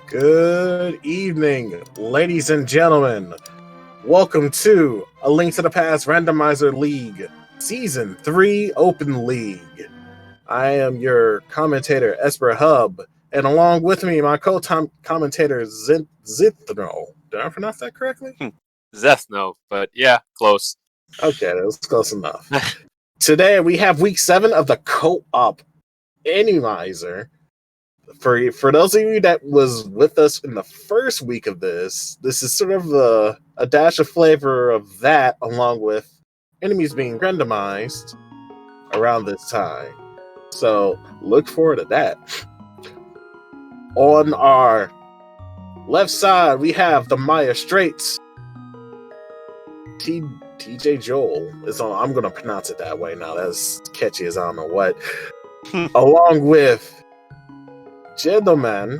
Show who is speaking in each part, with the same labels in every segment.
Speaker 1: Good evening, ladies and gentlemen. Welcome to A Link to the Past Randomizer League, Season 3 Open League. I am your commentator, Esper Hub, and along with me, my co-commentator, Zithno. Did I pronounce that correctly?
Speaker 2: Zethno, but yeah, close.
Speaker 1: Okay, that was close enough. Today, we have Week 7 of the Co-op Randomizer. For those of you that was with us in the first week of this is sort of a dash of flavor of that, along with enemies being randomized around this time. So look forward to that. On our left side, we have the Maya Straits. tjjoll. I'm going to pronounce it that way now. That's catchy as I don't know what. Along with jeddoman,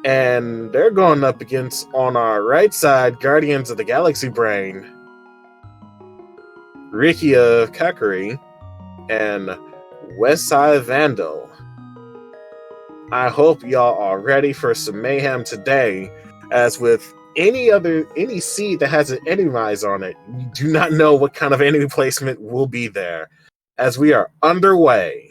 Speaker 1: and they're going up against, on our right side, Guardians of the Galaxy Brain, RickyofKokiri, and WesSideVandal. I hope y'all are ready for some mayhem today. As with any seed that has an enemy on it, we do not know what kind of enemy placement will be there, as we are underway.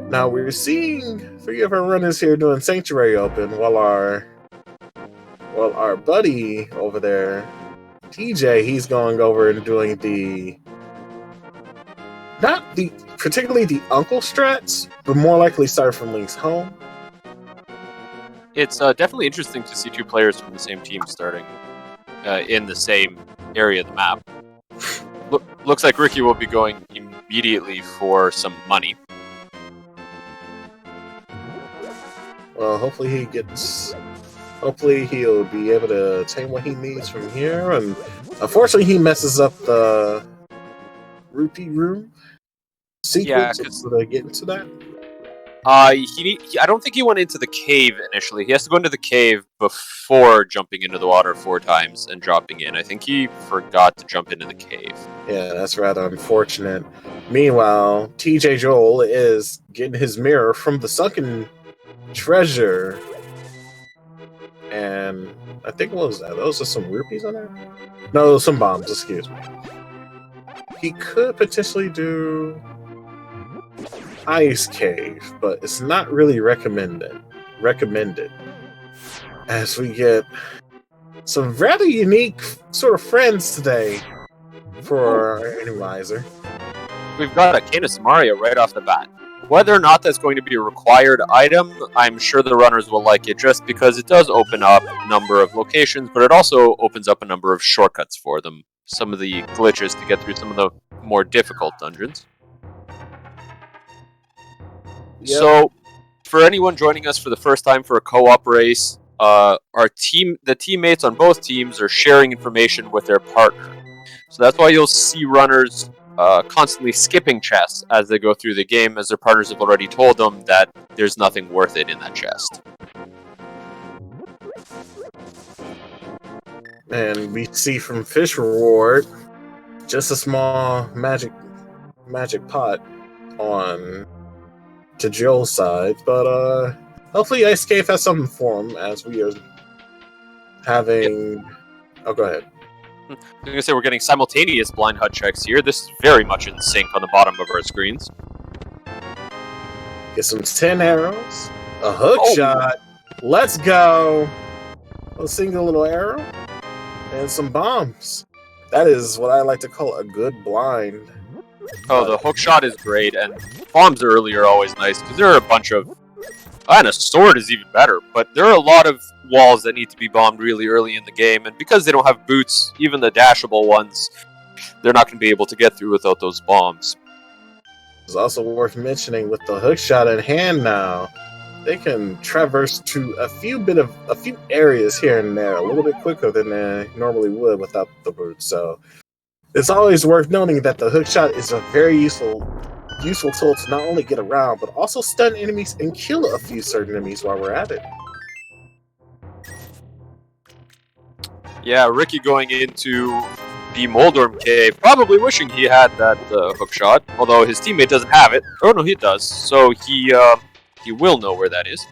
Speaker 1: Now we're seeing 3 of our runners here doing Sanctuary Open, while our buddy over there, TJ, he's going over and doing not particularly the Uncle strats, but more likely start from Link's Home.
Speaker 2: It's definitely interesting to see 2 players from the same team starting in the same area of the map. Looks like Ricky will be going immediately for some money.
Speaker 1: Well, hopefully he'll be able to attain what he needs from here. And unfortunately, he messes up the rupee room sequence.
Speaker 2: Yeah,
Speaker 1: so they get into that.
Speaker 2: I don't think he went into the cave initially. He has to go into the cave before jumping into the water 4 times and dropping in. I think he forgot to jump into the cave.
Speaker 1: Yeah, that's rather unfortunate. Meanwhile, tjjoll is getting his mirror from the sunken treasure, and I think, what was that? Those are some rupees on there? No, some bombs, excuse me. He could potentially do Ice Cave, but it's not really recommended. As we get some rather unique sort of friends today for our randomizer.
Speaker 2: We've got a Canis Mario right off the bat. Whether or not that's going to be a required item, I'm sure the runners will like it just because it does open up a number of locations, but it also opens up a number of shortcuts for them. Some of the glitches to get through some of the more difficult dungeons. Yep. So, for anyone joining us for the first time for a co-op race, the teammates on both teams are sharing information with their partner. So that's why you'll see runners constantly skipping chests as they go through the game, as their partners have already told them that there's nothing worth it in that chest.
Speaker 1: And we see from Fish Reward just a small magic pot on tjjoll's side, but hopefully Ice Cave has something for him, as we are having... Yep. Oh, go ahead.
Speaker 2: I was going to say we're getting simultaneous blind HUD checks here. This is very much in sync on the bottom of our screens.
Speaker 1: Get some 10 arrows, a hook shot, let's go, a single little arrow, and some bombs. That is what I like to call a good blind.
Speaker 2: Oh, the hook shot is great, and bombs early are always nice, because there are a bunch of... And a sword is even better, but there are a lot of walls that need to be bombed really early in the game, and because they don't have boots, even the dashable ones, they're not going to be able to get through without those bombs.
Speaker 1: It's also worth mentioning, with the hook shot in hand now, they can traverse to a few areas here and there a little bit quicker than they normally would without the boots. So it's always worth noting that the hook shot is a very useful tool to not only get around, but also stun enemies and kill a few certain enemies while we're at it.
Speaker 2: Yeah, Ricky going into the Moldorm Cave, probably wishing he had that hook shot, although his teammate doesn't have it. Oh no, he does, so he will know where that is.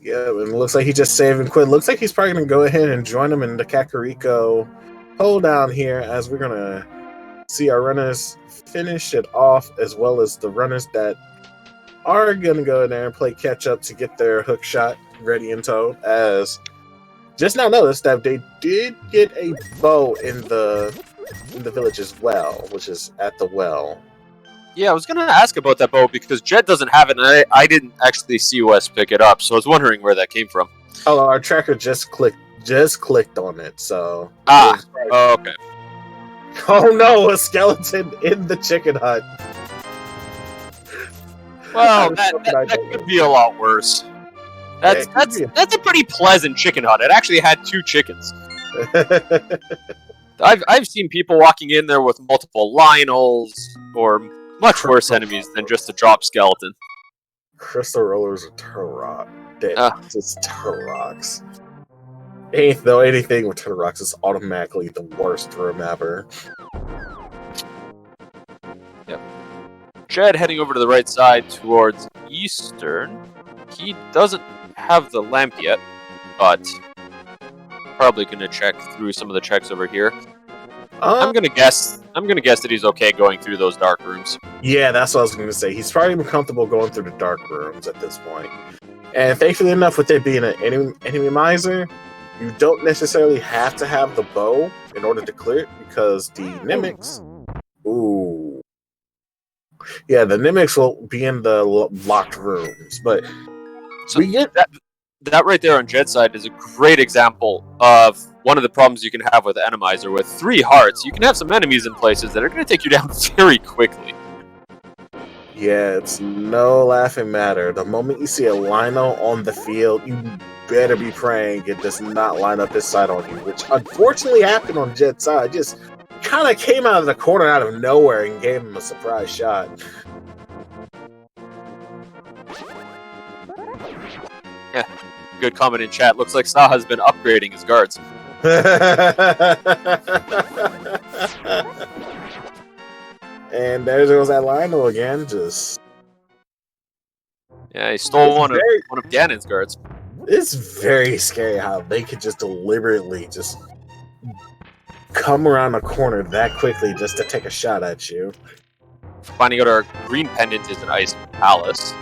Speaker 1: Yeah, and it looks like he just saved and quit. Looks like he's probably going to go ahead and join him in the Kakariko hold down here, as we're going to see our runners finish it off, as well as the runners that are going to go in there and play catch up to get their hook shot ready in tow. As just now noticed that they did get a bow in the village as well, which is at the well.
Speaker 2: Yeah, I was gonna ask about that bow because Jed doesn't have it, and I didn't actually see Wes pick it up, so I was wondering where that came from.
Speaker 1: Oh, our tracker just clicked on it, so
Speaker 2: oh, okay.
Speaker 1: Oh no, a skeleton in the chicken hut.
Speaker 2: Well, that could be a lot worse. That's a pretty pleasant chicken hut. It actually had 2 chickens. I've seen people walking in there with multiple Lionels or much worse enemies than just a drop skeleton.
Speaker 1: Crystal rollers are Turok. Just Turoks. Anything with Turoks is automatically the worst room ever.
Speaker 2: Yep. Jed heading over to the right side towards Eastern. He doesn't have the lamp yet, but probably gonna check through some of the checks over here. I'm gonna guess that he's okay going through those dark rooms.
Speaker 1: Yeah, that's what I was gonna say. He's probably comfortable going through the dark rooms at this point. And thankfully enough, with it being an enemy miser, you don't necessarily have to have the bow in order to clear it, because the Mimics. Ooh. Yeah, the Mimics will be in the locked rooms, but
Speaker 2: so we get that right there on Jed's side is a great example of one of the problems you can have with Enemizer. With 3 hearts, you can have some enemies in places that are going to take you down very quickly.
Speaker 1: Yeah, it's no laughing matter. The moment you see a Lino on the field, you better be praying it does not line up his side on you, which unfortunately happened on Jed's side. Just kind of came out of the corner out of nowhere and gave him a surprise shot.
Speaker 2: Yeah, good comment in chat. Looks like Saha's been upgrading his guards.
Speaker 1: And there goes that Lionel again.
Speaker 2: Yeah, he stole one of Ganon's guards.
Speaker 1: It's very scary how they could just deliberately just come around a corner that quickly just to take a shot at you.
Speaker 2: Finding out our green pendant is an ice palace.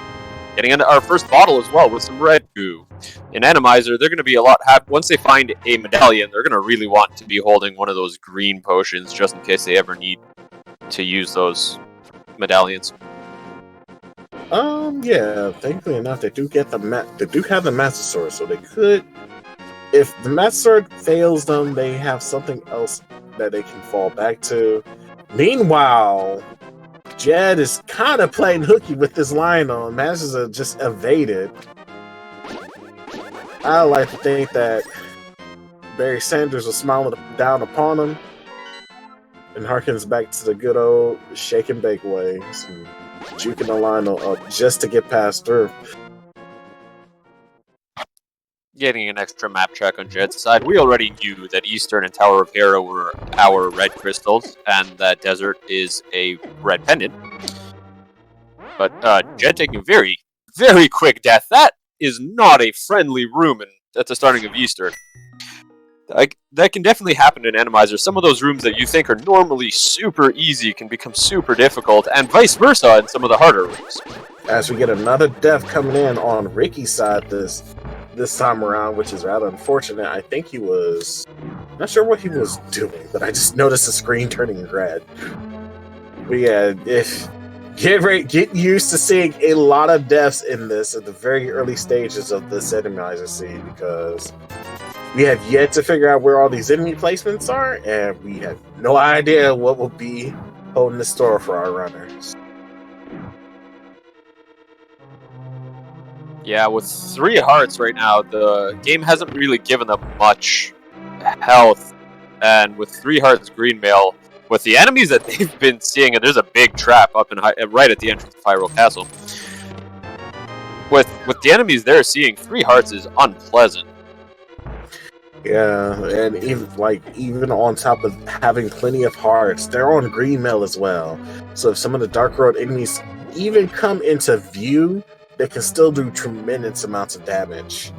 Speaker 2: Getting into our first bottle as well with some red goo. In Enemizer, they're going to be a lot happy. Once they find a medallion, they're going to really want to be holding one of those green potions just in case they ever need to use those medallions.
Speaker 1: Yeah, thankfully enough, they do have the Master Sword, so they could, if the Master Sword fails them, they have something else that they can fall back to. Meanwhile, Jed is kind of playing hooky with this Lionel, and manages to just evade it. I like to think that Barry Sanders was smiling down upon him and harkens back to the good old shake and bake ways, and juking the Lionel up just to get past through.
Speaker 2: Getting an extra map check on Jed's side. We already knew that Eastern and Tower of Hera were our red crystals, and that Desert is a red pendant. But Jed taking a very, very quick death. That is not a friendly room at the starting of Eastern. That can definitely happen in Enemizer. Some of those rooms that you think are normally super easy can become super difficult, and vice versa in some of the harder rooms.
Speaker 1: As we get another death coming in on Ricky's side this time around, which is rather unfortunate. I think he was not sure what he was doing, but I just noticed the screen turning red. But yeah, get used to seeing a lot of deaths in this at the very early stages of this Enemizer scene, because we have yet to figure out where all these enemy placements are, and we have no idea what will be holding the store for our runners.
Speaker 2: Yeah, with 3 hearts right now, the game hasn't really given them much health. And with 3 hearts green mail, with the enemies that they've been seeing, and there's a big trap up in right at the entrance of Hyrule Castle. With the enemies they're seeing, 3 hearts is unpleasant.
Speaker 1: Yeah, and even on top of having plenty of hearts, they're on green mill as well. So if some of the Dark World enemies even come into view, they can still do tremendous amounts of damage.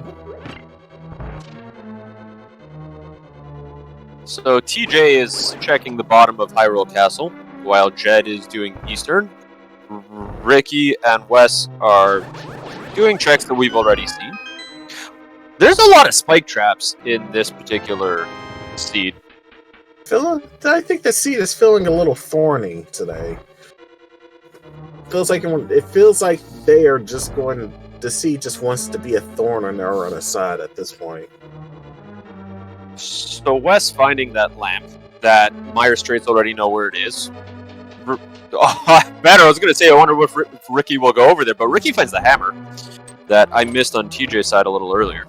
Speaker 2: So TJ is checking the bottom of Hyrule Castle, while Jed is doing Eastern. Ricky and Wes are doing checks that we've already seen. There's a lot of spike traps in this particular seed.
Speaker 1: I think the seed is feeling a little thorny today. It feels like they are just going. The seed just wants to be a thorn on their other side at this point.
Speaker 2: So Wes finding that lamp that Meyer Straits already know where it is. Better. I was going to say, I wonder if Ricky will go over there, but Ricky finds the hammer that I missed on TJ's side a little earlier.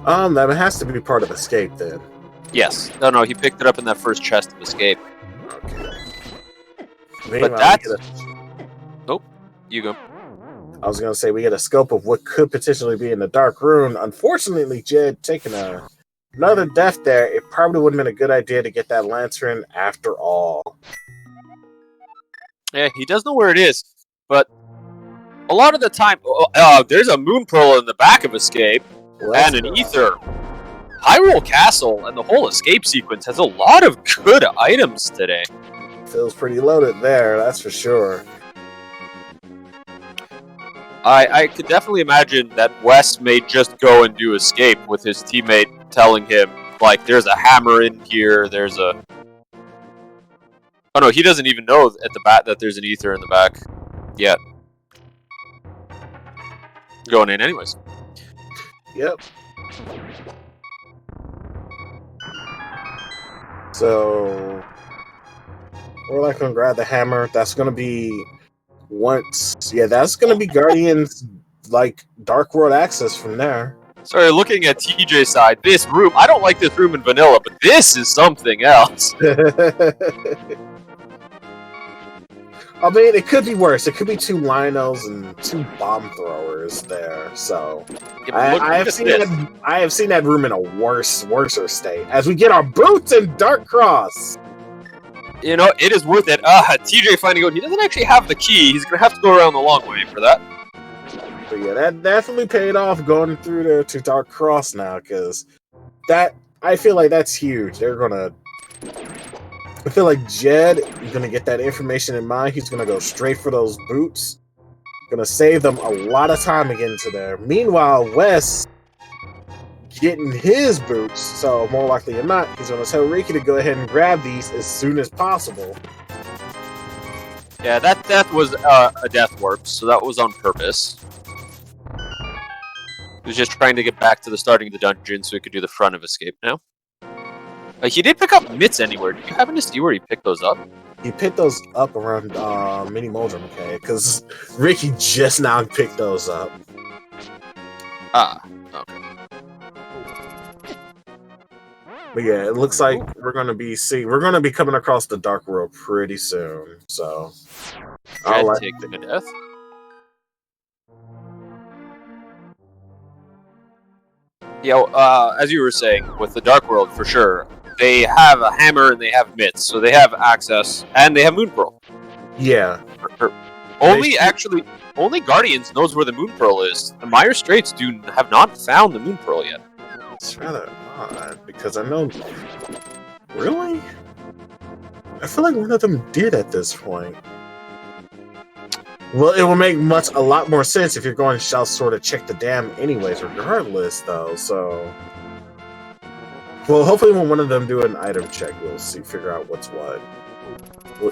Speaker 1: That has to be part of Escape then.
Speaker 2: Yes. No, he picked it up in that first chest of Escape.
Speaker 1: Okay.
Speaker 2: But that's... Nope. You go.
Speaker 1: I was going to say, we get a scope of what could potentially be in the Dark Rune. Unfortunately, Jed taking another death there. It probably wouldn't have been a good idea to get that lantern after all.
Speaker 2: Yeah, he does know where it is, but a lot of the time... there's a Moon Pearl in the back of Escape, and an Ether. Hyrule Castle and the whole Escape sequence has a lot of good items today.
Speaker 1: Feels pretty loaded there, that's for sure.
Speaker 2: I could definitely imagine that Wes may just go and do Escape with his teammate telling him, like, there's a hammer in here, there's a... Oh no, he doesn't even know at the bat that there's an Ether in the back yet. Going in anyways.
Speaker 1: Yep. So we're like gonna grab the hammer. That's gonna be that's gonna be Guardian's like Dark World access from there.
Speaker 2: Sorry, looking at TJ's side, this room, I don't like this room in vanilla, but this is something else.
Speaker 1: I mean, it could be worse. It could be 2 Linos and 2 bomb throwers there. So I have seen that room in a worser state. As we get our boots in Dark Cross.
Speaker 2: You know, it is worth it. TJ finding out he doesn't actually have the key. He's gonna have to go around the long way for that.
Speaker 1: But yeah, that definitely paid off going through there to Dark Cross now, because I feel like that's huge. I feel like Jed is going to get that information in mind. He's going to go straight for those boots. Going to save them a lot of time again to there. Meanwhile, Wes getting his boots, so more likely than not, he's going to tell Ricky to go ahead and grab these as soon as possible.
Speaker 2: Yeah, that death was a death warp, so that was on purpose. He was just trying to get back to the starting of the dungeon so he could do the front of Escape now. He did pick up mitts anywhere. Did you happen to see where he picked those up?
Speaker 1: He picked those up around Mini Moldrum, okay? Because Ricky just now picked those up.
Speaker 2: Ah, okay.
Speaker 1: But yeah, it looks like we're gonna be coming across the Dark World pretty soon. So
Speaker 2: I'll take the death. Yeah, as you were saying, with the Dark World, for sure, they have a hammer and they have mitts, so they have access, and they have Moon Pearl.
Speaker 1: Yeah.
Speaker 2: Only Guardians knows where the Moon Pearl is. The Meyer Straits have not found the Moon Pearl yet.
Speaker 1: It's rather odd, because I know... Really? I feel like one of them did at this point. Well, it will make a lot more sense if you're going to sort of check the dam anyways, regardless, though, so... Well, hopefully when one of them do an item check, we'll figure out what's what.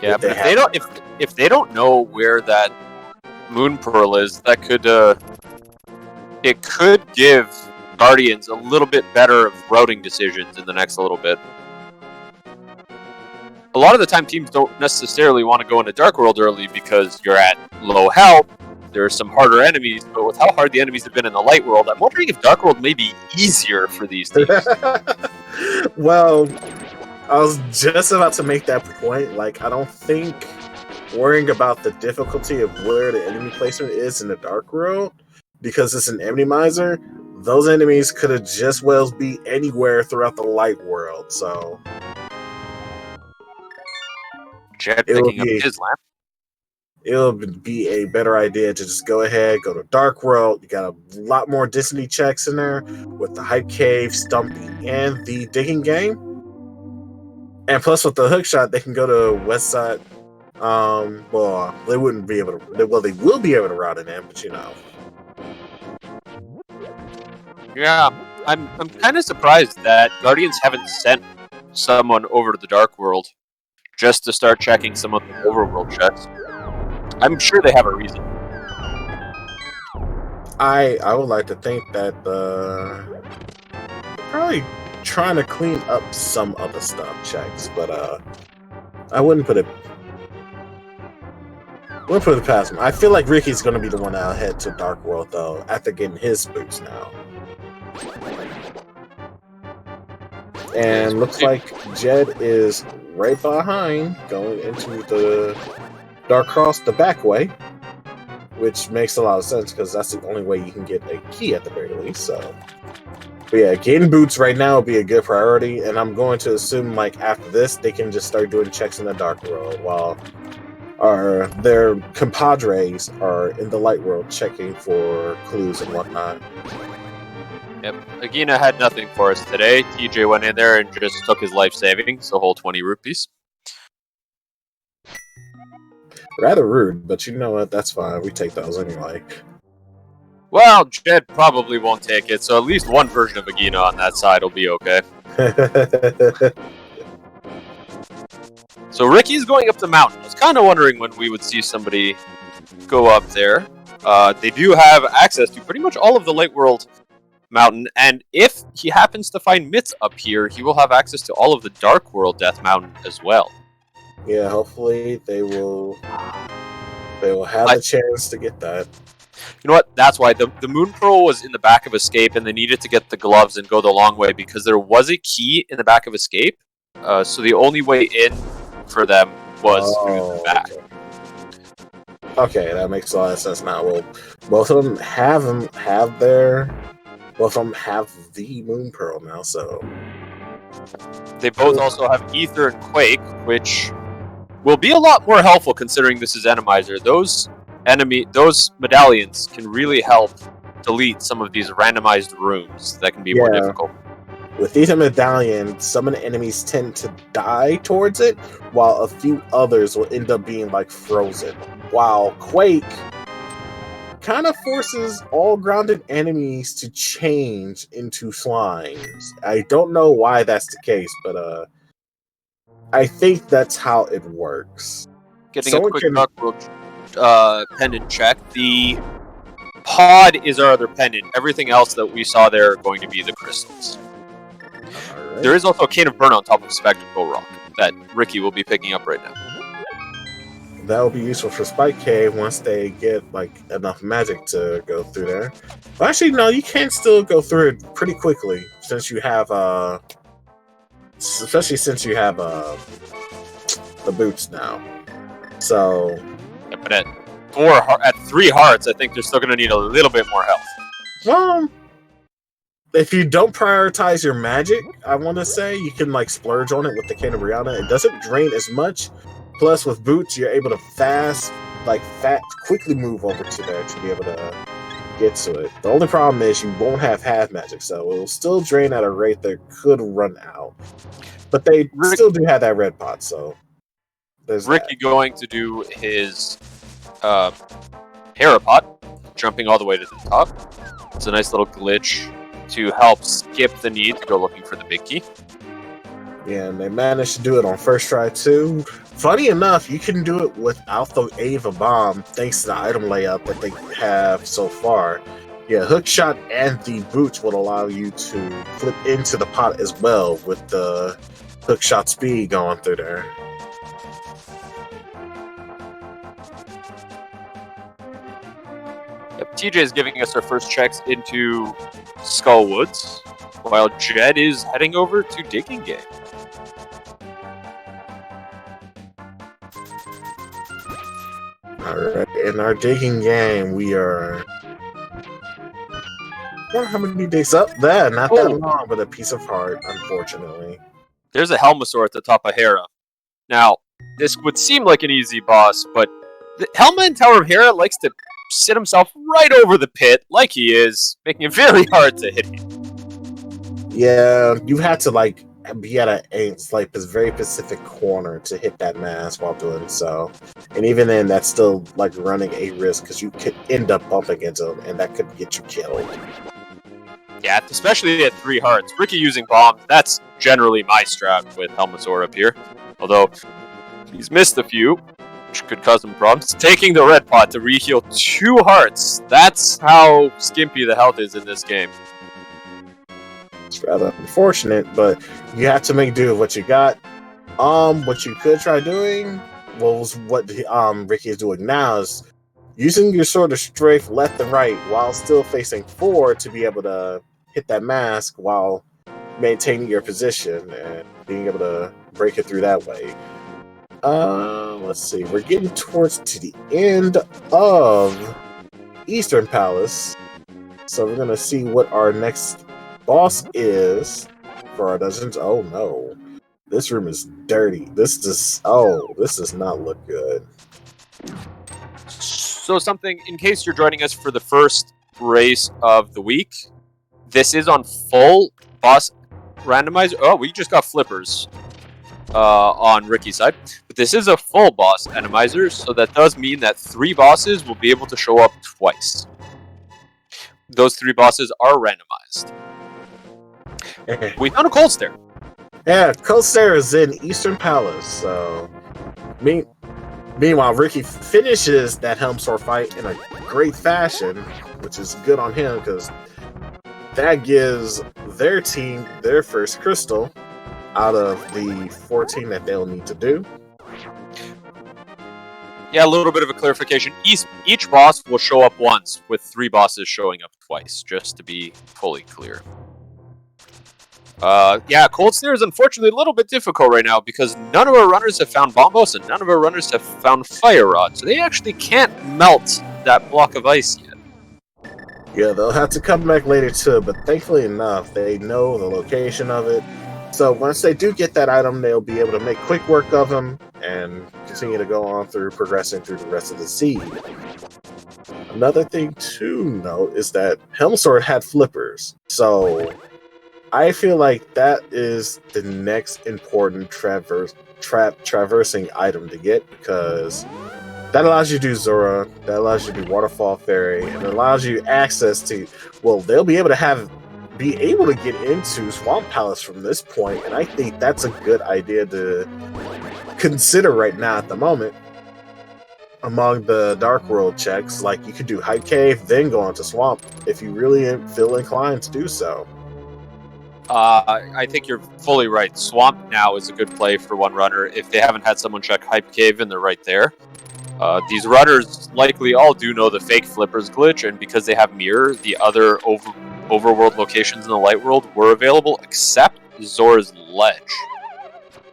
Speaker 2: Yeah, but if they don't know where that Moon Pearl is, that could it could give Guardians a little bit better routing decisions in the next little bit. A lot of the time, teams don't necessarily want to go into Dark World early because you're at low health. There are some harder enemies, but with how hard the enemies have been in the Light World, I'm wondering if Dark World may be easier for these teams.
Speaker 1: Well, I was just about to make that point. Like, I don't think worrying about the difficulty of where the enemy placement is in the Dark World, because it's an Enemizer, those enemies could have just well be anywhere throughout the light world. So
Speaker 2: Jed
Speaker 1: it will
Speaker 2: picking up
Speaker 1: be
Speaker 2: his lamp.
Speaker 1: it'll be a better idea to just go ahead, go to Dark World. You got a lot more Destiny checks in there with the Hype Cave, Stumpy, and the Digging Game. And plus, with the hook shot, they can go to West Side. Well, they wouldn't be able to. Well, they will be able to route it in, but you know.
Speaker 2: Yeah, I'm kind of surprised that Guardians haven't sent someone over to the Dark World just to start checking some of the overworld checks. I'm sure they have a reason.
Speaker 1: I would like to think that they're probably trying to clean up some other stuff checks, but I wouldn't put it past him. I feel like Ricky's going to be the one that'll head to Dark World though after getting his boots now. And looks like Jed is right behind, going into the Dark Cross the back way, which makes a lot of sense because that's the only way you can get a key at the very least. So, but yeah, getting boots right now would be a good priority, and I'm going to assume like after this they can just start doing checks in the Dark World while their compadres are in the Light World checking for clues and whatnot.
Speaker 2: Yep, Agina had nothing for us today. TJ went in there and just took his life savings, the whole 20 rupees.
Speaker 1: Rather rude, but you know what? That's fine. We take those anyway.
Speaker 2: Well, Jed probably won't take it, so at least one version of Agina on that side will be okay. So Ricky's going up the mountain. I was kind of wondering when we would see somebody go up there. They do have access to pretty much all of the Light World Mountain, and if he happens to find myths up here, he will have access to all of the Dark World Death Mountain as well.
Speaker 1: Yeah, hopefully they will have a chance to get that.
Speaker 2: You know what? That's why the Moon Pearl was in the back of Escape, and they needed to get the gloves and go the long way because there was a key in the back of Escape. So the only way in for them was through the back.
Speaker 1: Okay, that makes a lot of sense now. Well, both of them have the Moon Pearl now, so
Speaker 2: they both also have Ether and Quake, which will be a lot more helpful considering this is Enemizer. Those medallions can really help delete some of these randomized rooms that can be more difficult.
Speaker 1: With Ether Medallion, some of the enemies tend to die towards it, while a few others will end up being like frozen. While Quake kind of forces all grounded enemies to change into slimes. I don't know why that's the case, but I think that's how it works.
Speaker 2: Getting a quick Dark World pendant check. The pod is our other pendant. Everything else that we saw there are going to be the crystals. Right. There is also a Cane of Burn on top of Spectacle Rock that Ricky will be picking up right now.
Speaker 1: That will be useful for Spike Cave once they get like enough magic to go through there. Well, actually, no, you can still go through it pretty quickly since you have especially since you have the boots now. So,
Speaker 2: yeah, but at 3 hearts, I think they're still going to need a little bit more health.
Speaker 1: Well, if you don't prioritize your magic, I want to say you can like splurge on it with the Cane of Brianna. It doesn't drain as much. Plus, with boots, you're able to quickly move over to there to be able to get to it. The only problem is you won't have half magic, so it will still drain at a rate that could run out. But they still do have that red pot, so there's
Speaker 2: Ricky going to do his Parapot, jumping all the way to the top. It's a nice little glitch to help skip the need to go looking for the big key.
Speaker 1: Yeah, and they managed to do it on first try too. Funny enough, you can do it without the aid of a bomb thanks to the item layout that they have so far. Yeah, Hookshot and the boots will allow you to flip into the pot as well with the Hookshot speed going through there.
Speaker 2: Yep, TJ is giving us our first checks into Skull Woods, while Jed is heading over to Digging Game.
Speaker 1: Alright, in our Digging Game, we are Well, how many days up there? Not that long, but a piece of heart, unfortunately.
Speaker 2: There's a Helmasaur at the top of Hera. Now, this would seem like an easy boss, but the Helma in Tower of Hera likes to sit himself right over the pit, like he is, making it very hard to hit him.
Speaker 1: Yeah, you had to like be at a very specific corner to hit that mass while doing so, and even then, that's still like running a risk because you could end up bumping into him, and that could get you killed.
Speaker 2: Yeah, especially at 3 hearts. Ricky using bombs, that's generally my strat with Helmasaur up here. Although, he's missed a few, which could cause him problems. Taking the red pot to reheal 2 hearts. That's how skimpy the health is in this game.
Speaker 1: It's rather unfortunate, but you have to make do with what you got. What you could try doing, what Ricky is doing now is using your sword of strafe left and right while still facing forward to be able to hit that mask while maintaining your position and being able to break it through that way. Let's see. We're getting towards to the end of Eastern Palace, so we're gonna see what our next boss is for our dungeons. Oh no, this room is dirty. This does not look good.
Speaker 2: So something, in case you're joining us for the first race of the week, this is on full boss randomizer. Oh, we just got flippers on Ricky's side. But this is a full boss randomizer, so that does mean that 3 bosses will be able to show up twice. Those 3 bosses are randomized. We found a cold stare.
Speaker 1: Yeah, cold stare is in Eastern Palace, so... Meanwhile, Ricky finishes that Helmasaur fight in a great fashion, which is good on him, because that gives their team their first crystal out of the 14 that they'll need to do.
Speaker 2: Yeah, a little bit of a clarification. Each boss will show up once, with 3 bosses showing up twice, just to be fully clear. Yeah, Cold Stare is unfortunately a little bit difficult right now because none of our runners have found Bombos and none of our runners have found Fire Rod, so they actually can't melt that block of ice yet.
Speaker 1: Yeah, they'll have to come back later too, but thankfully enough, they know the location of it. So once they do get that item, they'll be able to make quick work of them and continue to go on through progressing through the rest of the seed. Another thing to note is that Helmasaur had flippers, so I feel like that is the next important traversing item to get, because that allows you to do Zora, that allows you to do Waterfall Fairy, and it allows you access to, well, they'll be able to get into Swamp Palace from this point, and I think that's a good idea to consider right now at the moment. Among the Dark World checks, like you could do Hype Cave, then go into Swamp if you really feel inclined to do so.
Speaker 2: I think you're fully right. Swamp now is a good play for one runner. If they haven't had someone check Hype Cave and they're right there. These runners likely all do know the fake flippers glitch, and because they have Mirror, the other overworld locations in the Light World were available, except Zora's Ledge.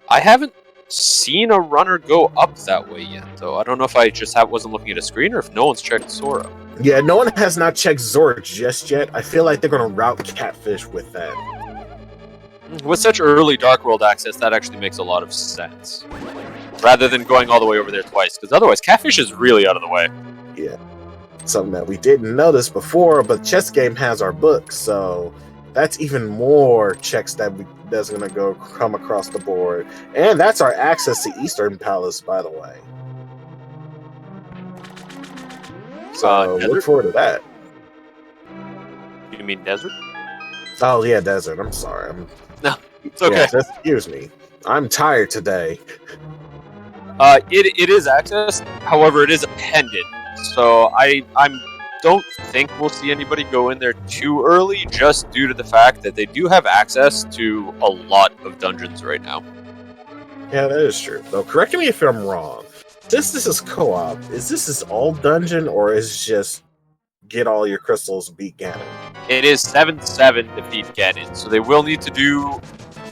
Speaker 2: I haven't seen a runner go up that way yet, though. I don't know if I just wasn't looking at a screen or if no one's checked Zora.
Speaker 1: Yeah, no one has not checked Zora just yet. I feel like they're going to route Catfish with that.
Speaker 2: With such early Dark World access, that actually makes a lot of sense. Rather than going all the way over there twice, because otherwise Catfish is really out of the way.
Speaker 1: Yeah. Something that we didn't notice before, but Chess Game has our book, so that's even more checks that's going to come across the board. And that's our access to Eastern Palace, by the way. So look forward to that.
Speaker 2: You mean desert?
Speaker 1: Oh yeah, desert. I'm sorry.
Speaker 2: No, it's okay.
Speaker 1: Yeah, excuse me. I'm tired today.
Speaker 2: It is access. However, it is a pendant. So I don't think we'll see anybody go in there too early, just due to the fact that they do have access to a lot of dungeons right now.
Speaker 1: Yeah, that is true. Though, correct me if I'm wrong. Since this is co-op, is this all dungeon, or is it just get all your crystals, beat Ganon?
Speaker 2: It is 7-7 to beat Ganon, so they will need to do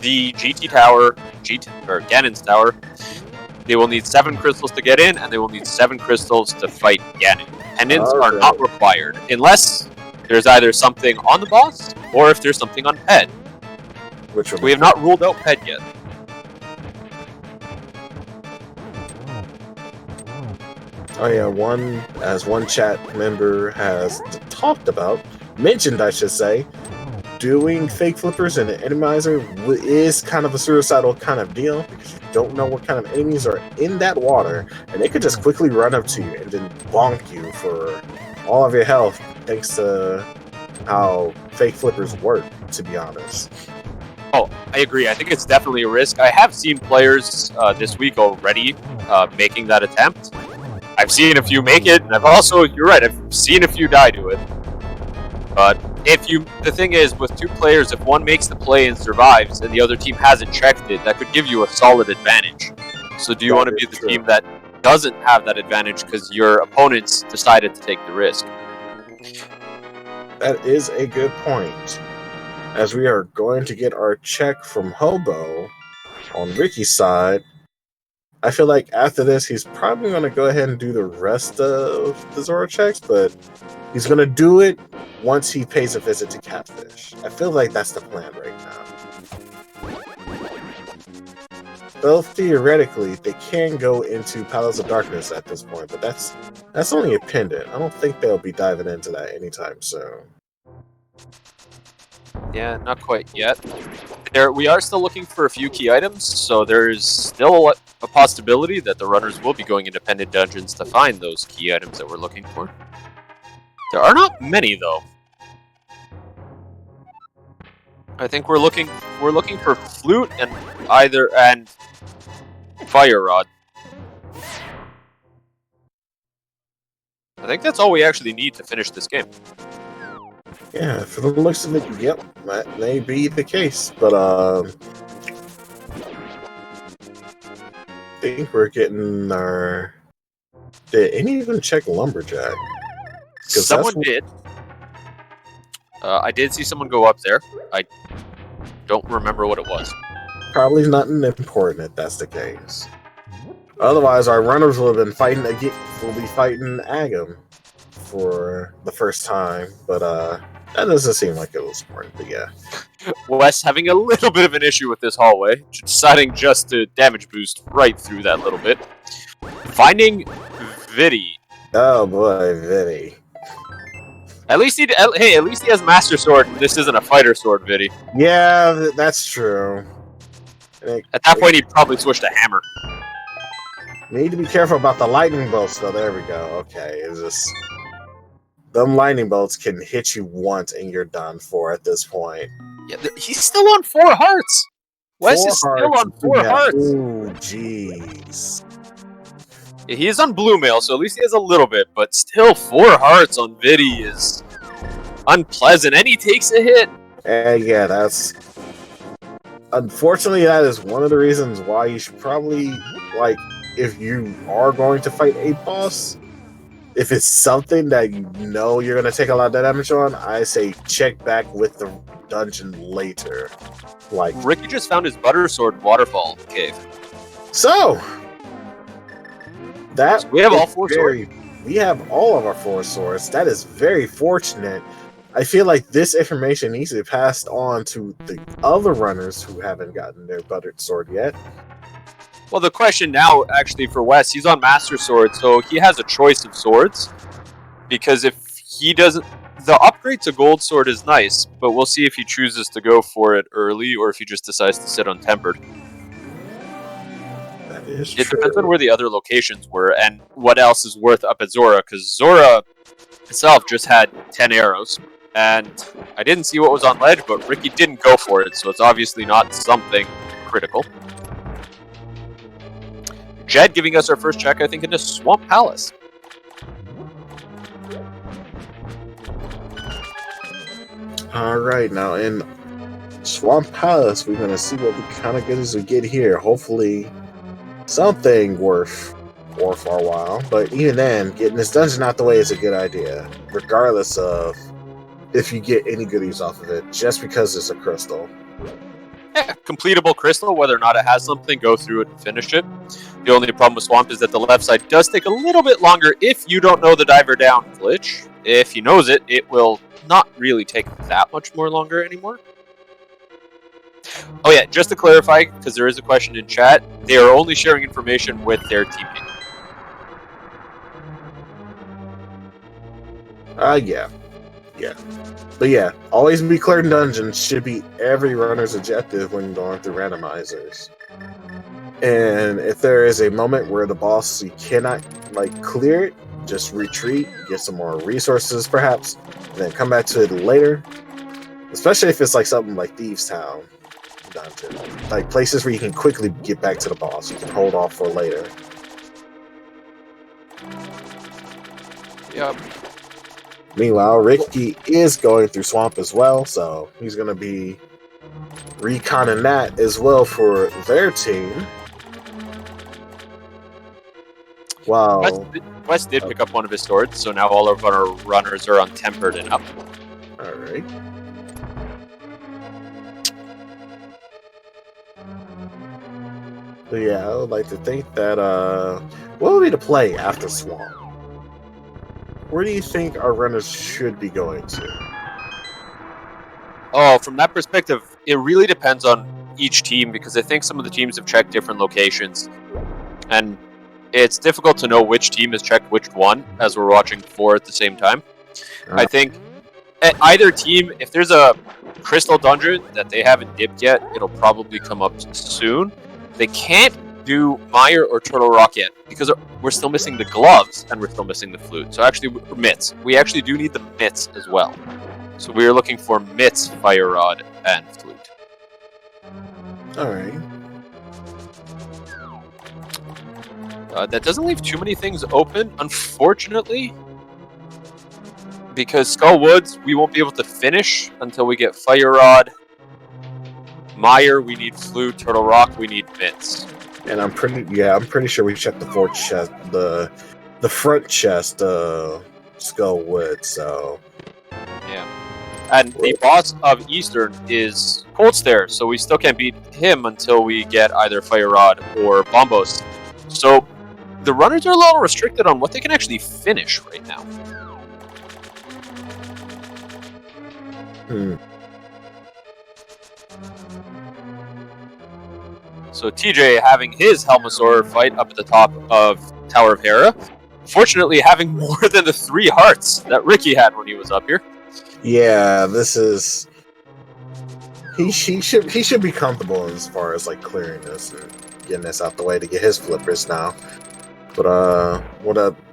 Speaker 2: the Ganon's Tower. They will need 7 crystals to get in, and they will need 7 crystals to fight Ganon. Pendants are not required, unless there's either something on the boss, or if there's something on Ped.
Speaker 1: Which one?
Speaker 2: We have not ruled out Ped yet.
Speaker 1: Oh yeah, one chat member has mentioned, I should say, doing fake flippers in an enemizer is kind of a suicidal kind of deal, because you don't know what kind of enemies are in that water, and they could just quickly run up to you and then bonk you for all of your health, thanks to how fake flippers work, to be honest.
Speaker 2: Oh, I agree. I think it's definitely a risk. I have seen players this week already making that attempt. I've seen a few make it, and you're right, I've seen a few die to it. But the thing is, with two players, if one makes the play and survives, and the other team hasn't checked it, that could give you a solid advantage. So do you want to be the team that doesn't have that advantage because your opponents decided to take the risk?
Speaker 1: That is a good point. As we are going to get our check from Hobo on Ricky's side, I feel like after this, he's probably going to go ahead and do the rest of the Zora checks, but he's going to do it once he pays a visit to Catfish. I feel like that's the plan right now. Though theoretically, they can go into Palace of Darkness at this point, but that's only a pendant. I don't think they'll be diving into that anytime soon.
Speaker 2: Yeah, not quite yet. We are still looking for a few key items, so there's still a possibility that the runners will be going independent dungeons to find those key items that we're looking for. There are not many, though. I think we're looking for flute and fire rod. I think that's all we actually need to finish this game.
Speaker 1: Yeah, for the looks of it, yep, that may be the case. But I think we're getting our. Did any even check Lumberjack?
Speaker 2: Someone did. I did see someone go up there. I don't remember what it was.
Speaker 1: Probably nothing important if that's the case. Otherwise, our runners will have been fighting again. We'll be fighting Agam for the first time, but that doesn't seem like it was important. But yeah,
Speaker 2: Wes having a little bit of an issue with this hallway, deciding just to damage boost right through that little bit. Finding Viddy.
Speaker 1: Oh boy, Viddy.
Speaker 2: At least he has Master Sword, and this isn't a fighter sword, Viddy.
Speaker 1: Yeah, that's true.
Speaker 2: At that point, he probably switched to hammer.
Speaker 1: Need to be careful about the lightning bolts, though. There we go. Okay, it's just them lightning bolts can hit you once and you're done for at this point.
Speaker 2: Yeah, he's still on 4 hearts. Wes is still on 4 hearts.
Speaker 1: Ooh, jeez.
Speaker 2: Yeah, he is on blue mail, so at least he has a little bit, but still 4 hearts on Viddy is unpleasant, and he takes a hit.
Speaker 1: Yeah, that's... Unfortunately, that is one of the reasons why you should probably, like, if you are going to fight a boss, if it's something that you know you're going to take a lot of damage on, I say check back with the dungeon later. Like,
Speaker 2: Ricky just found his butter sword waterfall cave.
Speaker 1: So
Speaker 2: we have all 4 swords.
Speaker 1: We have all of our 4 swords. That is very fortunate. I feel like this information needs to be passed on to the other runners who haven't gotten their buttered sword yet.
Speaker 2: Well, the question now, actually, for Wes, he's on Master Sword, so he has a choice of swords. Because if he doesn't... The upgrade to Gold Sword is nice, but we'll see if he chooses to go for it early, or if he just decides to sit on Tempered.
Speaker 1: That is
Speaker 2: It
Speaker 1: true.
Speaker 2: depends on where the other locations were, and what else is worth up at Zora, because Zora itself just had 10 arrows. And I didn't see what was on ledge, but Ricky didn't go for it, so it's obviously not something critical. Jed giving us our first check, I think, into Swamp Palace.
Speaker 1: Alright, now in Swamp Palace, we're going to see what we kind of get as we get here. Hopefully, something worth our while. But even then, getting this dungeon out the way is a good idea, regardless of if you get any goodies off of it, just because it's a crystal.
Speaker 2: completable crystal, whether or not it has something, go through it and finish it. The only problem with Swamp is that the left side does take a little bit longer if you don't know the diver down glitch. If he knows it, it will not really take that much more longer anymore. Oh yeah, just to clarify, because there is a question in chat, they are only sharing information with their teammate.
Speaker 1: Yeah. But yeah, always be clearing dungeons should be every runner's objective when going through randomizers. And if there is a moment where the boss you cannot clear it, just retreat, get some more resources perhaps, and then come back to it later. Especially if it's something like Thieves Town dungeon, places where you can quickly get back to the boss. You can hold off for later.
Speaker 2: Yep.
Speaker 1: Meanwhile, Ricky is going through Swamp as well, so he's going to be reconning that as well for their team. Wow.
Speaker 2: Wes did pick up one of his swords, so now all of our runners are untempered and up.
Speaker 1: Alright. So yeah, I would like to think that, what would be the play after Swamp? Where do you think our runners should be going to?
Speaker 2: Oh, from that perspective, it really depends on each team, because I think some of the teams have checked different locations. And it's difficult to know which team has checked which one, as we're watching 4 at the same time. I think at either team, if there's a crystal dungeon that they haven't dipped yet, it'll probably come up soon. They can't do Mire or Turtle Rock yet, because we're still missing the gloves and we're still missing the flute. So actually, mitts. We actually do need the mitts as well. So we are looking for mitts, fire rod, and flute.
Speaker 1: Alright.
Speaker 2: That doesn't leave too many things open, unfortunately. Because Skull Woods, we won't be able to finish until we get fire rod. Mire, we need flute. Turtle Rock, we need mitts.
Speaker 1: And I'm pretty sure we checked the fourth chest, the front chest, Skullwood. So
Speaker 2: yeah, and the boss of Eastern is Cold Stairs, so we still can't beat him until we get either Fire Rod or Bombos. So the runners are a little restricted on what they can actually finish right now. So TJ having his Helmasaur fight up at the top of Tower of Hera. Fortunately, having more than the 3 hearts that Ricky had when he was up here.
Speaker 1: Yeah, this is... He should be comfortable as far as clearing this and getting this out the way to get his flippers now. But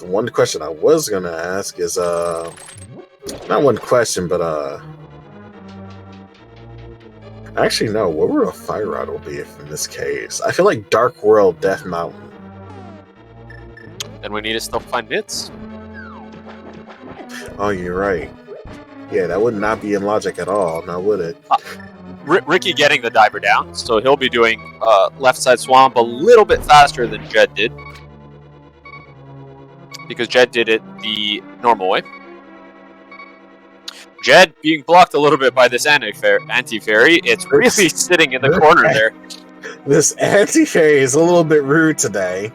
Speaker 1: one question I was gonna ask is not one question, but actually, no. What would a fire rod will be if in this case? I feel like Dark World, Death Mountain.
Speaker 2: And we need to still find mitts.
Speaker 1: Oh, you're right. Yeah, that would not be in logic at all, now would it?
Speaker 2: Ricky getting the diver down, so he'll be doing left side swamp a little bit faster than Jed did. Because Jed did it the normal way. Jed being blocked a little bit by this anti-fairy. It's really sitting in the corner there.
Speaker 1: This anti-fairy is a little bit rude today.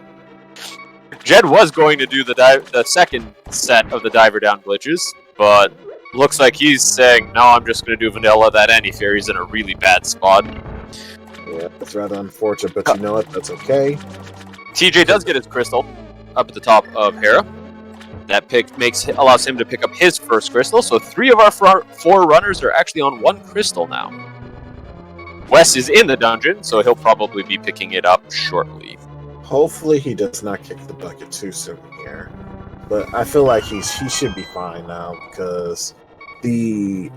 Speaker 2: Jed was going to do the second set of the diver down glitches, but looks like he's saying, no, I'm just going to do vanilla. That anti-fairy's in a really bad spot.
Speaker 1: Yeah, that's rather unfortunate, but you know what? That's okay.
Speaker 2: TJ does get his crystal up at the top of Hera. That allows him to pick up his first crystal, so 3 of our 4 runners are actually on 1 crystal now. Wes is in the dungeon, so he'll probably be picking it up shortly.
Speaker 1: Hopefully he does not kick the bucket too soon here. But I feel like he should be fine now, because the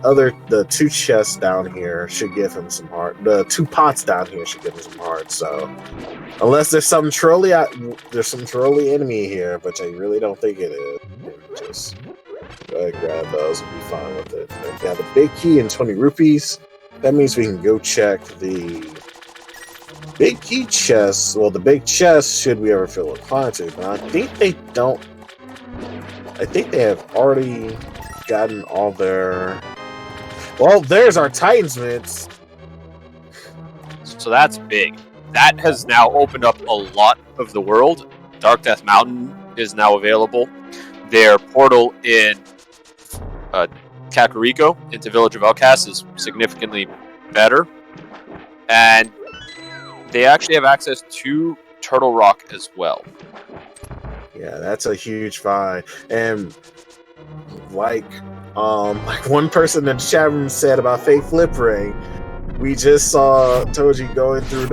Speaker 1: 2 chests down here should give him some heart. The 2 pots down here should give him some heart, so... Unless there's some trolley enemy here, which I really don't think it is. Just go ahead and grab those and be fine with it. I got a big key and 20 rupees. That means we can go check the big key chest. Well, the big chest, should we ever feel inclined to. But I think they don't. I think they have already gotten all their... Well, there's our Titans mitts.
Speaker 2: So that's big. That has now opened up a lot of the world. Dark Death Mountain is now available. Their portal in Kakariko into Village of Outcasts is significantly better. And they actually have access to Turtle Rock as well.
Speaker 1: Yeah, that's a huge find. And like one person in the chat room said about Fake Flip Ring, we just saw Toji going through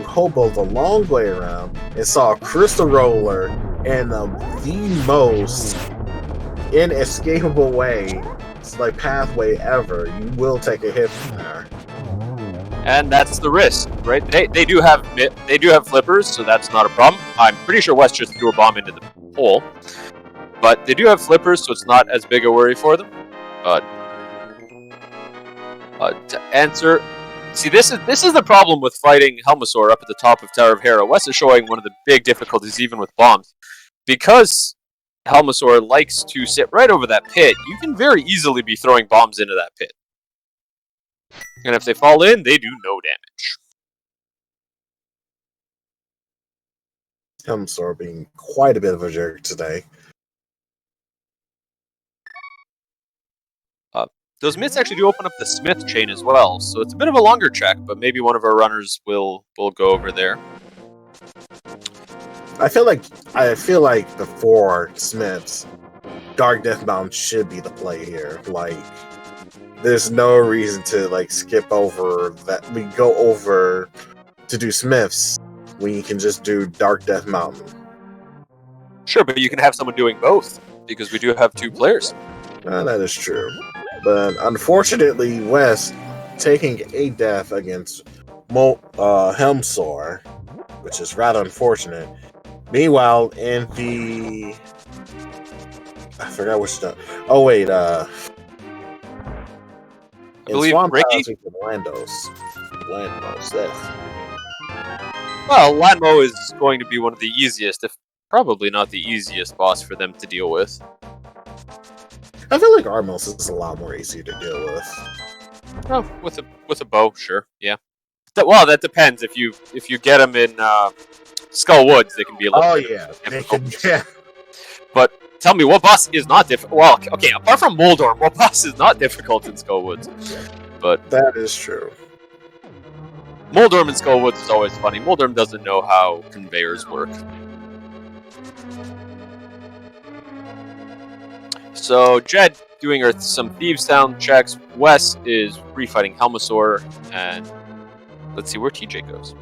Speaker 1: Hobo the long way around and saw a crystal roller in the most inescapable way, it's like pathway ever. You will take a hit from there.
Speaker 2: And that's the risk, right? They do have flippers, so that's not a problem. I'm pretty sure West just threw a bomb into the hole, but they do have flippers, so it's not as big a worry for them. To answer, see, this is the problem with fighting Helmasaur up at the top of Tower of Hera. West is showing one of the big difficulties, even with bombs, because Helmasaur likes to sit right over that pit. You can very easily be throwing bombs into that pit. And if they fall in, they do no damage.
Speaker 1: Helmsaur being quite a bit of a jerk today.
Speaker 2: Those myths actually do open up the Smith chain as well, so it's a bit of a longer trek, but maybe one of our runners will go over there.
Speaker 1: I feel like the 4 Smiths, Dark Death Mountain should be the play here. Like, there's no reason to like skip over that. We go over to do Smiths when you can just do Dark Death Mountain.
Speaker 2: Sure, but you can have someone doing both because we do have 2 players.
Speaker 1: That is true, but unfortunately, West taking a death against Helmsaur, which is rather unfortunate. Meanwhile, in the I forgot which stuff. Oh wait,
Speaker 2: I believe Ricky?
Speaker 1: Landos.
Speaker 2: Well, Lanmo is going to be one of the easiest, if probably not the easiest boss for them to deal with.
Speaker 1: I feel like Armos is a lot more easy to deal with.
Speaker 2: Oh, with a bow, sure, yeah. Well, that depends. If you get them in Skull Woods, they can be a little difficult.
Speaker 1: Yeah.
Speaker 2: But tell me, what boss is not difficult? Well, okay, apart from Moldorm, what boss is not difficult in Skull Woods? But
Speaker 1: that is true.
Speaker 2: Moldorm in Skull Woods is always funny. Moldorm doesn't know how conveyors work. So Jed doing some Thieves Town checks. Wes is refighting Helmasaur, and let's see where TJ goes.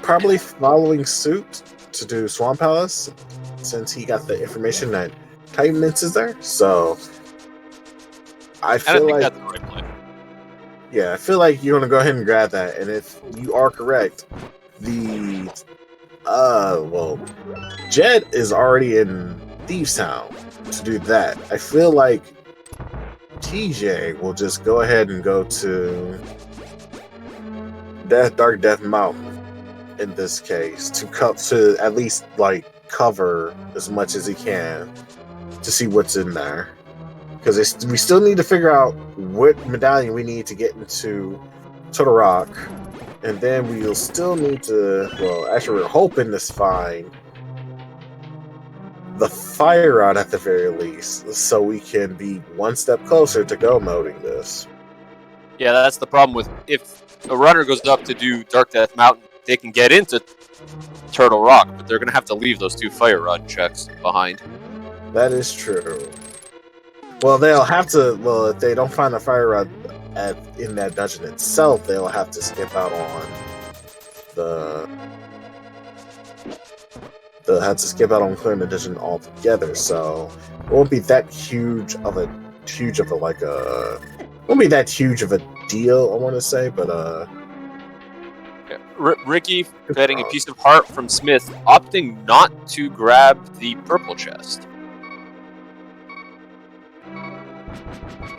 Speaker 1: Probably following suit to do Swamp Palace, since he got the information that Titan Mints is there. So I feel like
Speaker 2: that's the right play.
Speaker 1: Yeah, I feel like you're gonna go ahead and grab that, and if you are correct, Jed is already in Thieves Town to do that. I feel like TJ will just go ahead and go to Dark Death Mountain in this case to at least like cover as much as he can to see what's in there, because we still need to figure out what medallion we need to get into Turtle Rock. And then we'll still need to, actually we're hoping to find the fire rod at the very least, so we can be one step closer to go moding this.
Speaker 2: Yeah, that's the problem with, if a runner goes up to do Dark Death Mountain, they can get into Turtle Rock, but they're going to have to leave those 2 fire rod checks behind.
Speaker 1: That is true. Well, they'll have to, if they don't find the fire rod in that dungeon itself, they'll have to skip out on they'll have to skip out on clearing the dungeon altogether. So it won't be that huge of a deal, I want to say, but
Speaker 2: Ricky getting a piece of heart from Smith, opting not to grab the purple chest.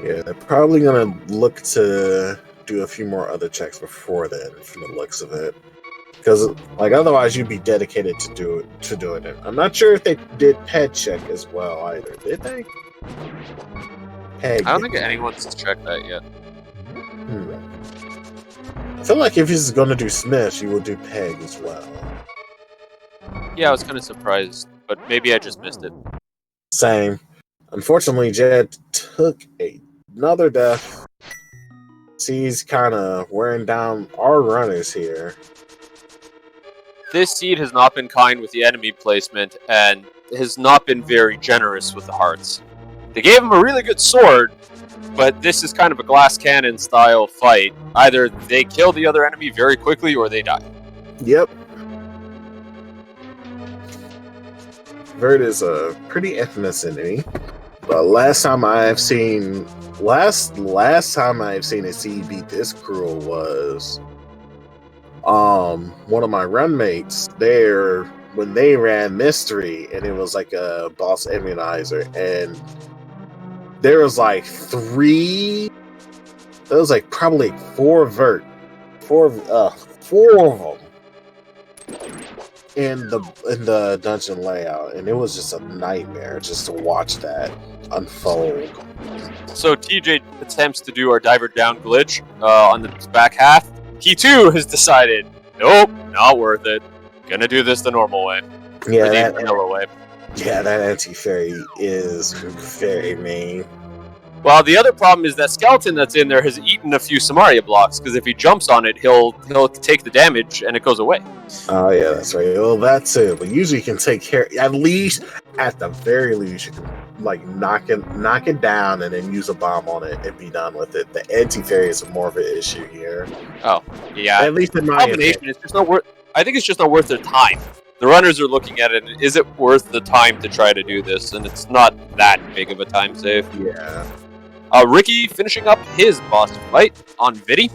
Speaker 1: Yeah, they're probably gonna look to do a few more other checks before then, from the looks of it. Because otherwise you'd be dedicated to doing it. I'm not sure if they did pet check as well either. Did they? Peg.
Speaker 2: I don't think anyone's checked that yet.
Speaker 1: I feel like if he's going to do Smith, you will do Peg as well.
Speaker 2: Yeah, I was kind of surprised, but maybe I just missed it.
Speaker 1: Same. Unfortunately, Jed took another death. See, he's kind of wearing down our runners here.
Speaker 2: This seed has not been kind with the enemy placement and has not been very generous with the hearts. They gave him a really good sword, but this is kind of a glass cannon style fight. Either they kill the other enemy very quickly or they die.
Speaker 1: Yep. Vert is a pretty infamous enemy. But last time I've seen a seed beat this cruel was one of my runmates there when they ran Mystery, and it was like a boss immunizer, and there was like probably four of them in the dungeon layout, and it was just a nightmare just to watch that unfold.
Speaker 2: So TJ attempts to do our diver down glitch on the back half. He too has decided, nope, not worth it. Gonna do this the normal way.
Speaker 1: Yeah,
Speaker 2: the vanilla way.
Speaker 1: Yeah, that anti-fairy is very mean.
Speaker 2: Well, the other problem is that skeleton that's in there has eaten a few Samaria blocks, because if he jumps on it, he'll take the damage and it goes away.
Speaker 1: Oh yeah, that's right. Well, that's it. But usually you can take care. At the very least, you can like knock it down and then use a bomb on it and be done with it. The anti-fairy is more of an issue here.
Speaker 2: Oh yeah.
Speaker 1: At least in my
Speaker 2: combination, it's just not worth. I think it's just not worth their time. The runners are looking at it, and is it worth the time to try to do this? And it's not that big of a time save.
Speaker 1: Yeah.
Speaker 2: Ricky finishing up his boss fight on Vidi.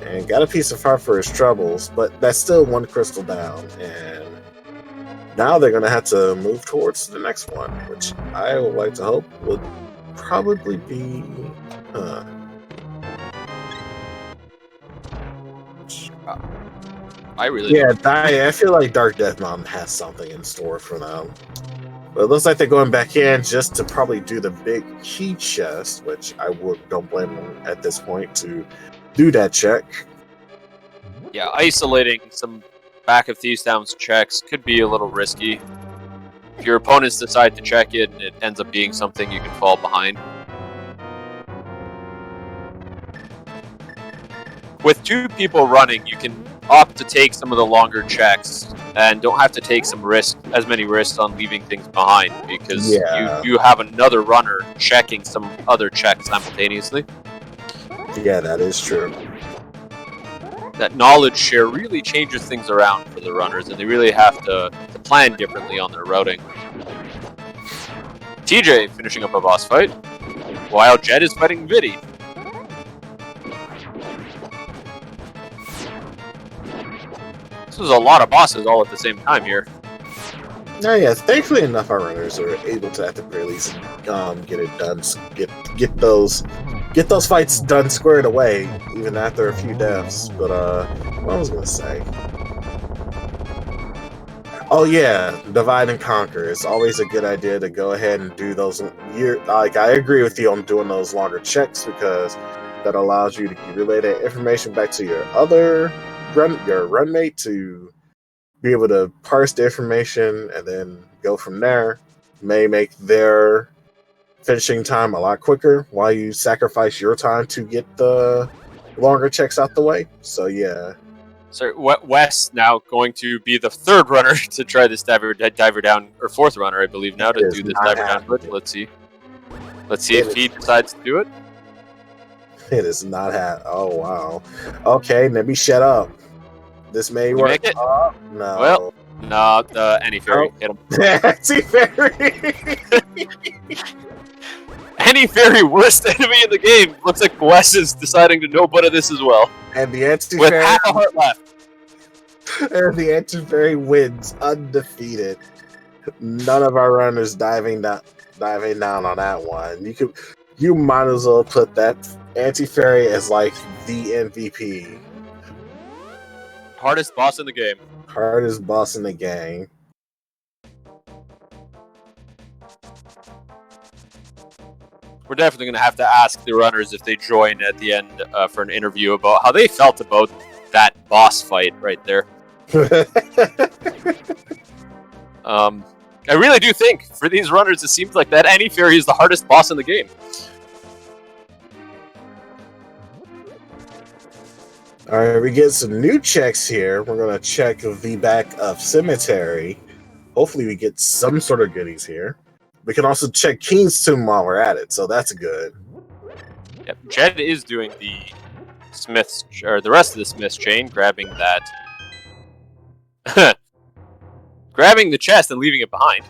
Speaker 1: And got a piece of heart for his troubles, but that's still one crystal down. And now they're going to have to move towards the next one, which I would like to hope would probably be... I feel like Dark Death Mountain has something in store for them. But it looks like they're going back in just to probably do the big key chest, which I don't blame them at this point to do that check.
Speaker 2: Yeah, isolating some back of Thieves Town's checks could be a little risky. If your opponents decide to check it and it ends up being something, you can fall behind. With two people running, you can opt to take some of the longer checks and don't have to take as many risks on leaving things behind, because you have another runner checking some other checks simultaneously.
Speaker 1: Yeah, that is true.
Speaker 2: That knowledge share really changes things around for the runners, and they really have to plan differently on their routing. TJ finishing up a boss fight, while Jed is fighting Vidi. This was a lot of bosses all at the same time here.
Speaker 1: Oh yeah, thankfully enough our runners are able to at the very least get it done, get those fights done squared away, even after a few deaths. But what I was gonna say. Oh yeah, divide and conquer. It's always a good idea to go ahead and do those. I agree with you on doing those longer checks, because that allows you to relay that information back to your runmate to be able to parse the information and then go from there. May make their finishing time a lot quicker while you sacrifice your time to get the longer checks out the way. So yeah.
Speaker 2: So Wes now going to be the third runner to try this diver down, or fourth runner, I believe, now to do this diver down. But let's see if he decides to do it.
Speaker 1: It is not Oh wow. Okay, maybe shut up. This may work.
Speaker 2: Make it?
Speaker 1: No.
Speaker 2: Well, no. Anti-fairy hit him.
Speaker 1: Anti-fairy.
Speaker 2: Anti-fairy, worst enemy in the game. Looks like Wes is deciding to no butt of this as well.
Speaker 1: And the anti-fairy
Speaker 2: with half a heart left.
Speaker 1: And the anti-fairy wins undefeated. None of our runners diving down on that one. You might as well put that anti-fairy as like the MVP.
Speaker 2: Hardest boss in the game.
Speaker 1: Hardest boss in the game.
Speaker 2: we're definitely going to have to ask the runners if they join at the end for an interview about how they felt about that boss fight right there. I really do think for these runners, it seems like that Annie Fairy is the hardest boss in the game.
Speaker 1: All right, we get some new checks here. We're going to check the back of Cemetery. Hopefully we get some sort of goodies here. We can also check Keen's Tomb while we're at it, so that's good.
Speaker 2: Yep, Jed is doing the Smith's, or the rest of the Smith's chain, grabbing that, grabbing the chest and leaving it behind.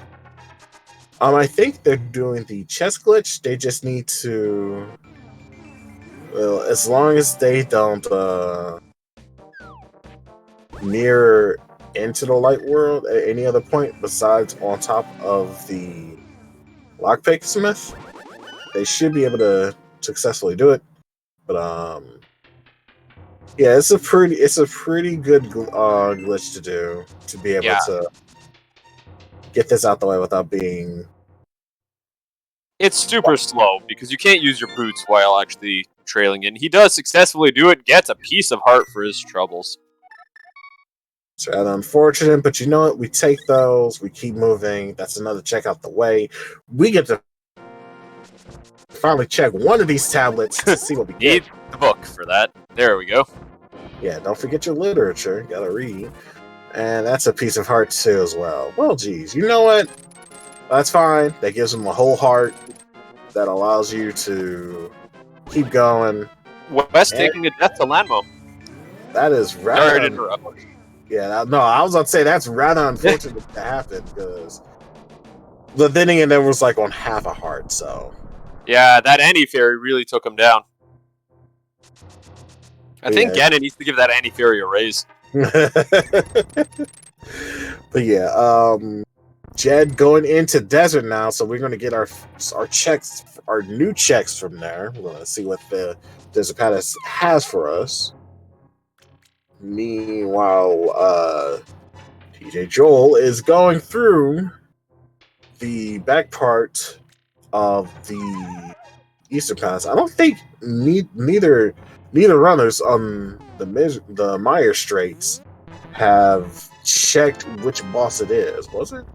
Speaker 1: I think they're doing the chest glitch. They just need to, well, as long as they don't mirror into the light world at any other point besides on top of the lockpick smith, they should be able to successfully do it. But yeah, it's a pretty good glitch to do, to be able to get this out the way without being.
Speaker 2: It's super slow because you can't use your boots while actually trailing in. He does successfully do it, gets a piece of heart for his troubles.
Speaker 1: It's rather unfortunate, but you know what? We take those, we keep moving. That's another check out the way. We get to finally check one of these tablets to see what we get.
Speaker 2: Need the book for that. There we go.
Speaker 1: Yeah, don't forget your literature. Gotta read. And that's a piece of heart too as well. Well, geez, you know what? That's fine. That gives him a whole heart that allows you to keep going.
Speaker 2: Wes taking a death to Lanmo.
Speaker 1: That is rather... Yeah, no, I was about to say that's rather unfortunate to happen because the thinning and then was like on half a heart, so.
Speaker 2: Yeah, that Annie Fairy really took him down. I think Ganon needs to give that Annie Fairy a raise.
Speaker 1: But yeah, Jed going into desert now, so we're going to get our checks, our new checks from there. We're going to see what the Desert Palace has for us. Meanwhile, tjjoll is going through the back part of the Eastern Palace. I don't think neither runners on the Meyer Straits have checked which boss it is, was it?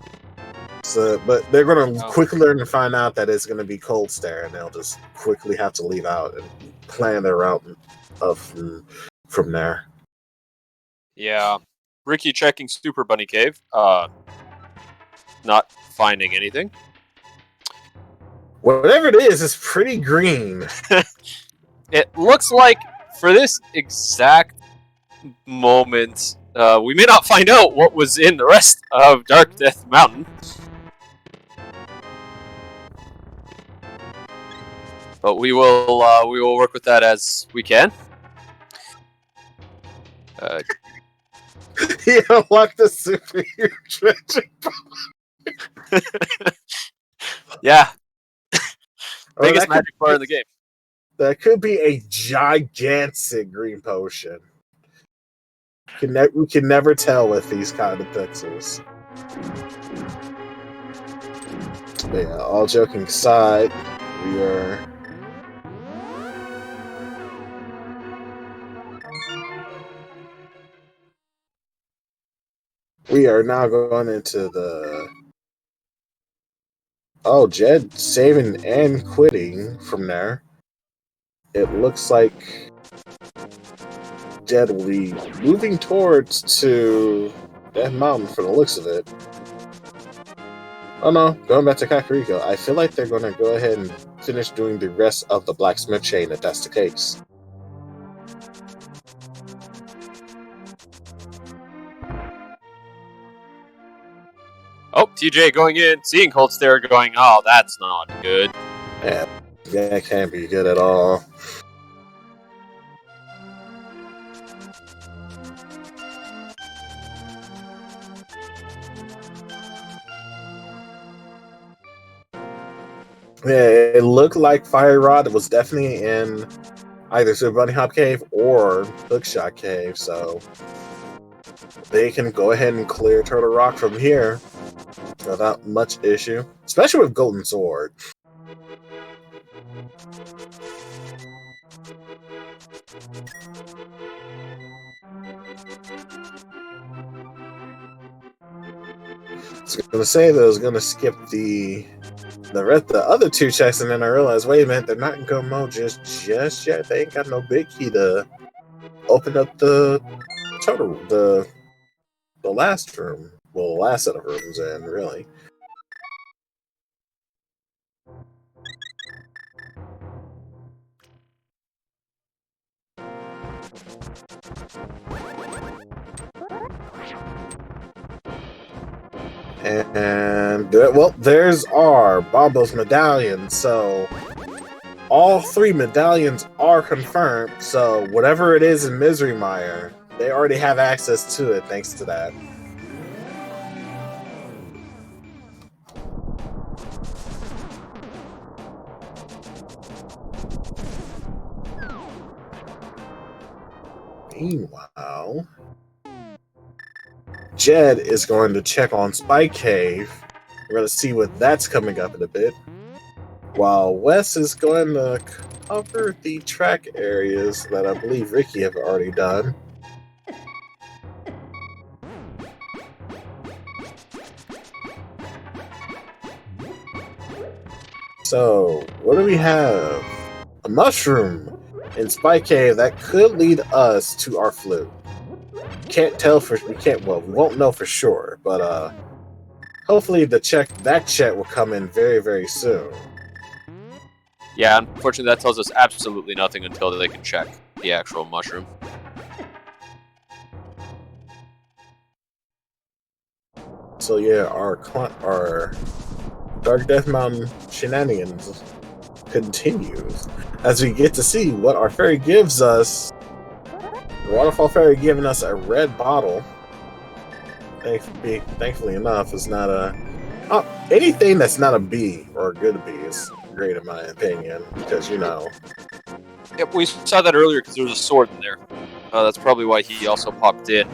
Speaker 1: So, but they're going to quickly learn to find out that it's going to be Cold Stare, and they'll just quickly have to leave out and plan their route from there.
Speaker 2: Yeah, Ricky checking Super Bunny Cave, not finding anything.
Speaker 1: Whatever it is, it's pretty green.
Speaker 2: It looks like for this exact moment, we may not find out what was in the rest of Dark Death Mountain. But we will work with that as we can.
Speaker 1: You unlock the superior treasure.
Speaker 2: Yeah. Biggest magic bar in the game.
Speaker 1: That could be a gigantic green potion. We can never tell with these kind of pixels. But yeah, all joking aside, we are now going into the... Oh, Jed saving and quitting from there. It looks like Jed will be moving towards to Death Mountain for the looks of it. Oh no, going back to Kakariko. I feel like they're going to go ahead and finish doing the rest of the blacksmith chain if that's the case.
Speaker 2: Oh, TJ going in, seeing Cold Stare going, oh, that's not good.
Speaker 1: Yeah, that can't be good at all. Yeah, it looked like Fire Rod was definitely in either Super Bunny Hop Cave or Hookshot Cave, so they can go ahead and clear Turtle Rock from here without much issue, especially with Golden Sword. I was gonna say that I was gonna skip the other two checks, and then I realized, wait a minute, they're not in go mode just yet. They ain't got no big key to open up the last room. Well, the last set of rooms, and really. And well, there's our Bobo's medallion. So all 3 medallions are confirmed. So whatever it is in Misery Mire, they already have access to it thanks to that. Meanwhile, Jed is going to check on Spike Cave. We're going to see what that's coming up in a bit. While Wes is going to cover the track areas that I believe Ricky have already done. So, what do we have? A mushroom in Spike Cave that could lead us to our flute. We won't know for sure, but hopefully that check will come in very, very soon.
Speaker 2: Yeah, unfortunately that tells us absolutely nothing until they can check the actual mushroom.
Speaker 1: So yeah, our Dark Death Mountain shenanigans continues as we get to see what our fairy gives us. The Waterfall Fairy giving us a red bottle. Thankfully enough, is not anything that's not a B or a good B is great in my opinion, because
Speaker 2: Yep, we saw that earlier because there was a sword in there. That's probably why he also popped in.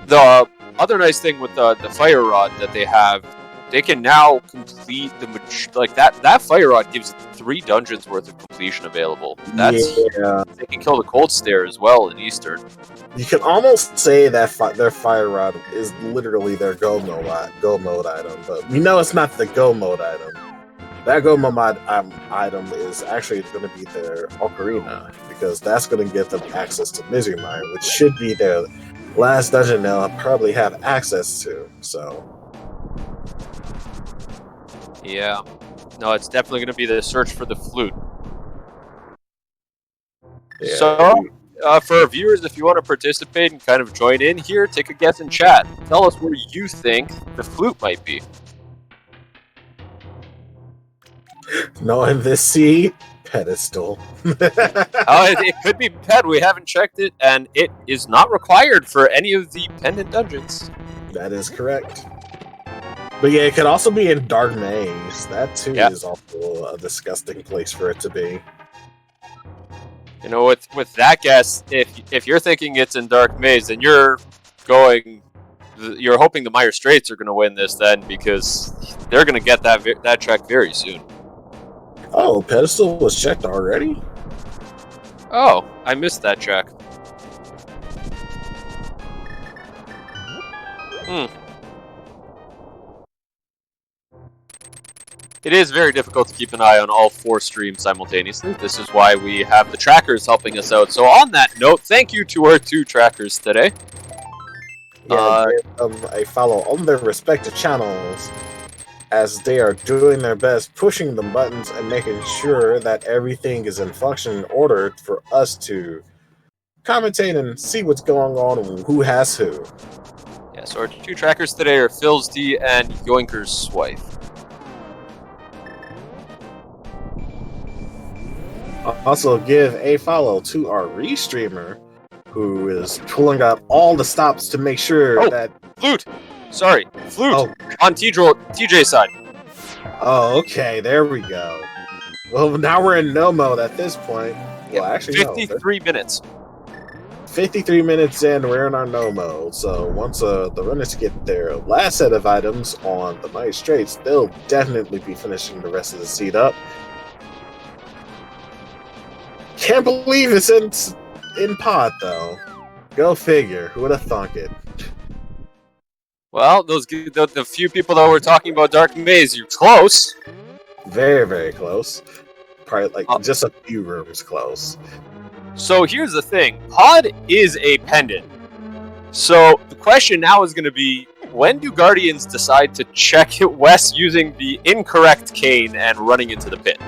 Speaker 2: The other nice thing with the fire rod that they have, they can now complete that fire rod gives 3 dungeons worth of completion available. They can kill the cold stare as well in Eastern.
Speaker 1: You can almost say that their fire rod is literally their go mode item, but we know it's not the go mode item. That go mode item is actually going to be their ocarina, because that's going to give them access to Misery Mire, which should be their last dungeon they'll probably have access to. So.
Speaker 2: Yeah. No, it's definitely going to be the search for the flute.
Speaker 1: Yeah.
Speaker 2: So, for our viewers, if you want to participate and kind of join in here, take a guess in chat. Tell us where you think the flute might be.
Speaker 1: Knowing this sea pedestal.
Speaker 2: It could be pet. We haven't checked it, and it is not required for any of the pendant dungeons.
Speaker 1: That is correct. But yeah, it could also be in Dark Maze. That too is also a disgusting place for it to be.
Speaker 2: With that guess, if you're thinking it's in Dark Maze, then you're hoping the Mire Straits are going to win this then, because they're going to get that check very soon.
Speaker 1: Oh, pedestal was checked already?
Speaker 2: Oh, I missed that check. It is very difficult to keep an eye on all 4 streams simultaneously. This is why we have the trackers helping us out. So on that note, thank you to our 2 trackers today.
Speaker 1: Yeah, I follow on their respective channels as they are doing their best, pushing the buttons and making sure that everything is in function in order for us to commentate and see what's going on and who has who.
Speaker 2: Yeah, so our 2 trackers today are Phil's D and Yoinker's wife.
Speaker 1: Also, give a follow to our restreamer, who is pulling up all the stops to make sure that...
Speaker 2: Flute! Sorry, flute! Oh. On TJ's side.
Speaker 1: Oh, okay, there we go. Well, now we're in no mode at this point. Well, actually,
Speaker 2: 53 minutes.
Speaker 1: 53 minutes in, we're in our no mode. So once the runners get their last set of items on the Mire Straits, they'll definitely be finishing the rest of the seed up. Can't believe it's in pod though. Go figure. Who would have thunk it?
Speaker 2: Well, the few people that were talking about Dark Maze, you're close.
Speaker 1: Very, very close. Probably like just a few rooms close.
Speaker 2: So here's the thing. Pod is a pendant. So the question now is going to be, when do Guardians decide to check Wes using the incorrect cane and running into the pit?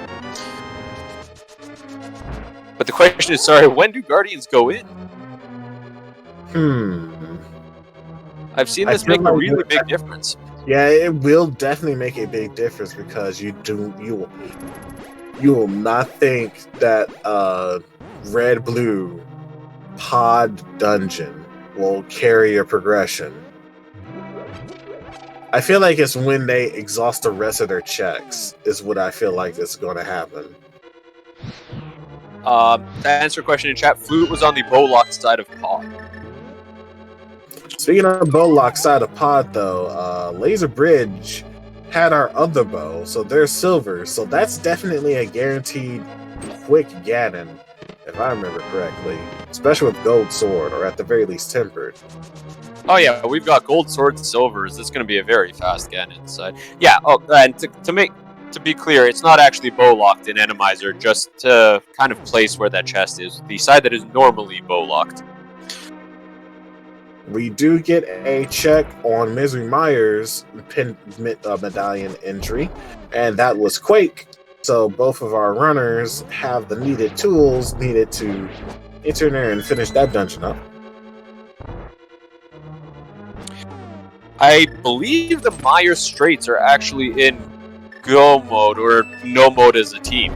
Speaker 2: But the question is, when do Guardians go in? I've seen this make a really big difference.
Speaker 1: Yeah, it will definitely make a big difference because you will not think that red-blue pod dungeon will carry a progression. I feel like it's when they exhaust the rest of their checks is what I feel like is going to happen.
Speaker 2: To answer a question in chat, Flute was on the Bowlock side of pod.
Speaker 1: Speaking of Bowlock side of pod, though, Laser Bridge had our other bow, so they're silver. So that's definitely a guaranteed quick Ganon, if I remember correctly. Especially with Gold Sword, or at the very least tempered.
Speaker 2: Oh yeah, we've got Gold Sword and Silvers. It's going to be a very fast Ganon side. Yeah, and to be clear, it's not actually bow-locked in Enemizer, just to kind of place where that chest is. The side that is normally bow-locked.
Speaker 1: We do get a check on Misery Myers' medallion entry, and that was Quake. So both of our runners have the needed tools needed to enter in there and finish that dungeon up.
Speaker 2: I believe the Myers Straits are actually in go mode or no mode as a team.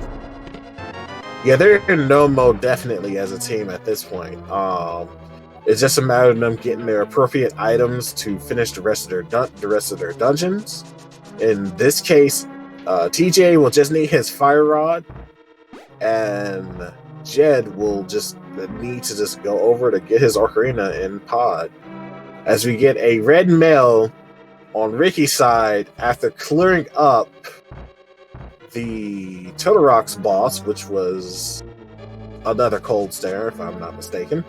Speaker 1: Yeah, they're in no mode definitely as a team at this point. It's just a matter of them getting their appropriate items to finish the rest of their dungeons. In this case, TJ will just need his fire rod, and Jed will just need to just go over to get his ocarina in pod. As we get a red mail on Ricky's side after clearing up the Totorock's boss, which was another cold stare, if I'm not mistaken.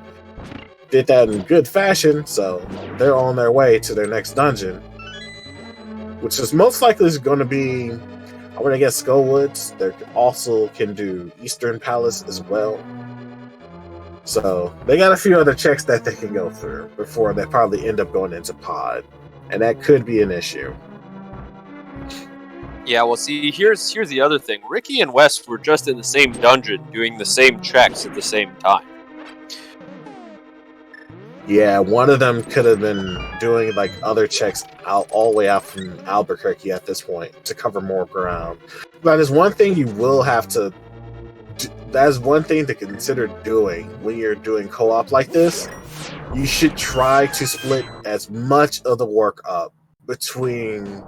Speaker 1: Did that in good fashion, so they're on their way to their next dungeon, which is most likely going to be, I'm going to guess, Skullwoods. They also can do Eastern Palace as well. So they got a few other checks that they can go through before they probably end up going into pod, and that could be an issue.
Speaker 2: Yeah, well, see, here's the other thing. Ricky and Wes were just in the same dungeon doing the same checks at the same time.
Speaker 1: Yeah, one of them could have been doing like other checks all the way out from Albuquerque at this point to cover more ground. That is one thing you will have to. That is one thing to consider doing when you're doing co-op like this. You should try to split as much of the work up between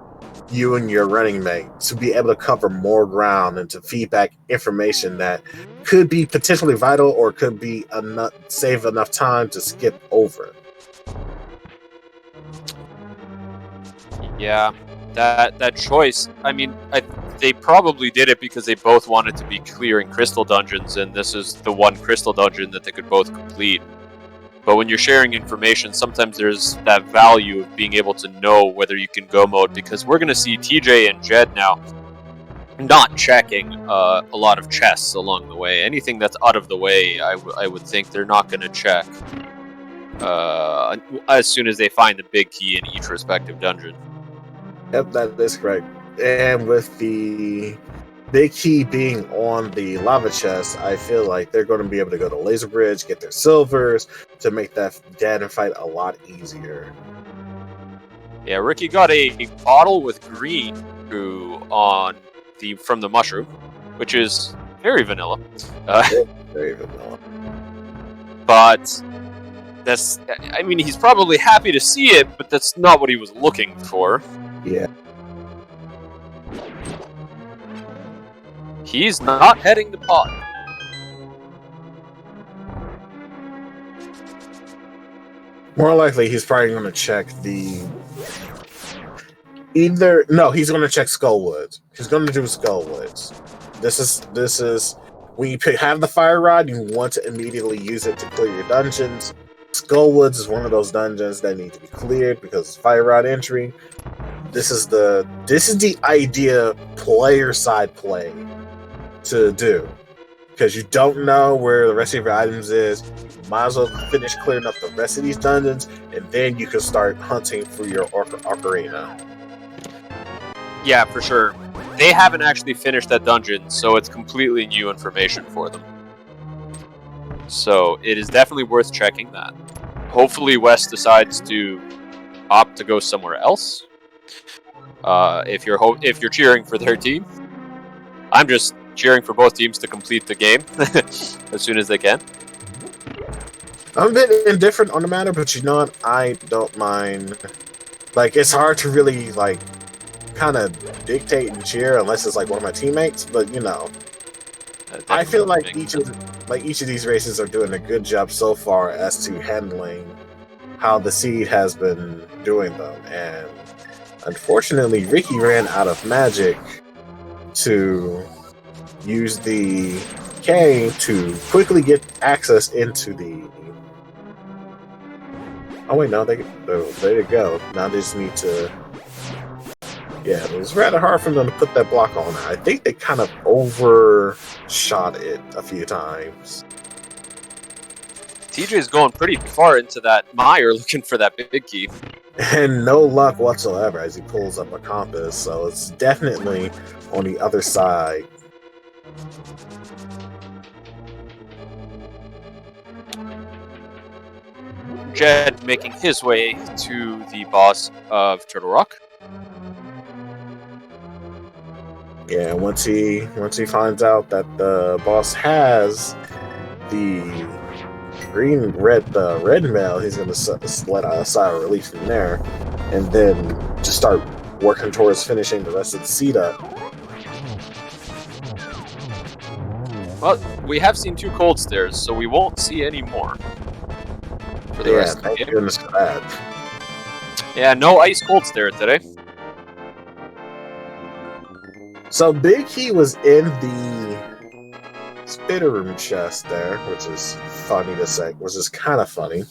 Speaker 1: you and your running mate to be able to cover more ground and to feedback information that could be potentially vital or could be save enough time to skip over.
Speaker 2: Yeah, that choice. I mean, they probably did it because they both wanted to be clearing crystal dungeons, and this is the one crystal dungeon that they could both complete. But when you're sharing information, sometimes there's that value of being able to know whether you can go mode, because we're going to see TJ and Jed now not checking a lot of chests along the way. Anything that's out of the way, I would think they're not going to check as soon as they find the big key in each respective dungeon.
Speaker 1: Yep, that is correct. And with the big key being on the lava chest, I feel like they're going to be able to go to Laser Bridge, get their silvers to make that Ganon fight a lot easier.
Speaker 2: Yeah, Ricky got a bottle with green from the mushroom, which is very vanilla.
Speaker 1: Very vanilla.
Speaker 2: But he's probably happy to see it, but that's not what he was looking for.
Speaker 1: Yeah.
Speaker 2: He's not heading to pod.
Speaker 1: More likely, he's probably going to check he's going to check Skullwoods. He's going to do Skullwoods. This is when you have the fire rod, you want to immediately use it to clear your dungeons. Skullwoods is one of those dungeons that need to be cleared because it's fire rod entry. This is the idea player side play to do, because you don't know where the rest of your items is. You might as well finish clearing up the rest of these dungeons, and then you can start hunting for your ocarina.
Speaker 2: Yeah, for sure. They haven't actually finished that dungeon, so it's completely new information for them. So it is definitely worth checking that. Hopefully Wes decides to opt to go somewhere else. If you're cheering for their team, I'm just cheering for both teams to complete the game as soon as they can.
Speaker 1: I'm a bit indifferent on the matter, but you know what? I don't mind. Like, it's hard to really kind of dictate and cheer unless it's like one of my teammates. But you know, I feel like each of these races are doing a good job so far as to handling how the seed has been doing them, and unfortunately, Ricky ran out of magic to use the K to quickly get access into the. Oh wait, no, there you go. Now they just need to. Yeah, it was rather hard for them to put that block on. I think they kind of overshot it a few times.
Speaker 2: TJ is going pretty far into that mire looking for that big key.
Speaker 1: And no luck whatsoever as he pulls up a compass, so it's definitely on the other side.
Speaker 2: Jed making his way to the boss of Turtle Rock.
Speaker 1: Yeah, once he finds out that the boss has the red mail, he's gonna let out a sigh of relief from there, and then just start working towards finishing the rest of the seed up.
Speaker 2: Well, we have seen 2 cold stairs, so we won't see any more for the rest of the game.
Speaker 1: Thank goodness for that.
Speaker 2: Yeah, no ice cold stare today.
Speaker 1: So Big Key was in the spitter room chest there, which is funny to say, which is kind of funny.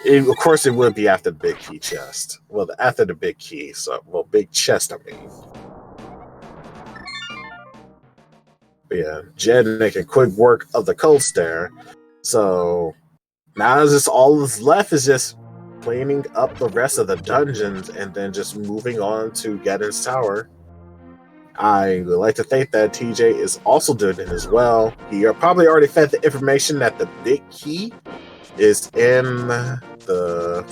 Speaker 1: Of course, it would be after the Big Key chest. Well, after the Big Key, big chest, I mean. But yeah, Jed making quick work of the cold stare. So now all that's left is just cleaning up the rest of the dungeons and then just moving on to Gaddon's Tower. I would like to think that TJ is also doing it as well. He probably already fed the information that the big key is in the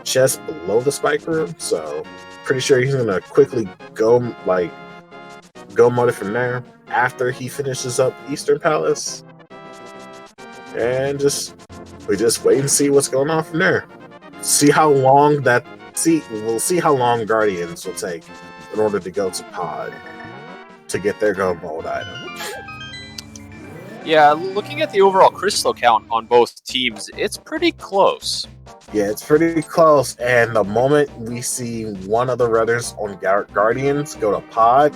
Speaker 1: chest below the spike room, so pretty sure he's gonna quickly go mode it from there after he finishes up Eastern Palace, and we just wait and see what's going on from there. We'll see how long Guardians will take in order to go to Pod to get their go mode item.
Speaker 2: Yeah, looking at the overall crystal count on both teams, it's pretty close.
Speaker 1: Yeah, it's pretty close, and the moment we see one of the runners on Guardians go to Pod,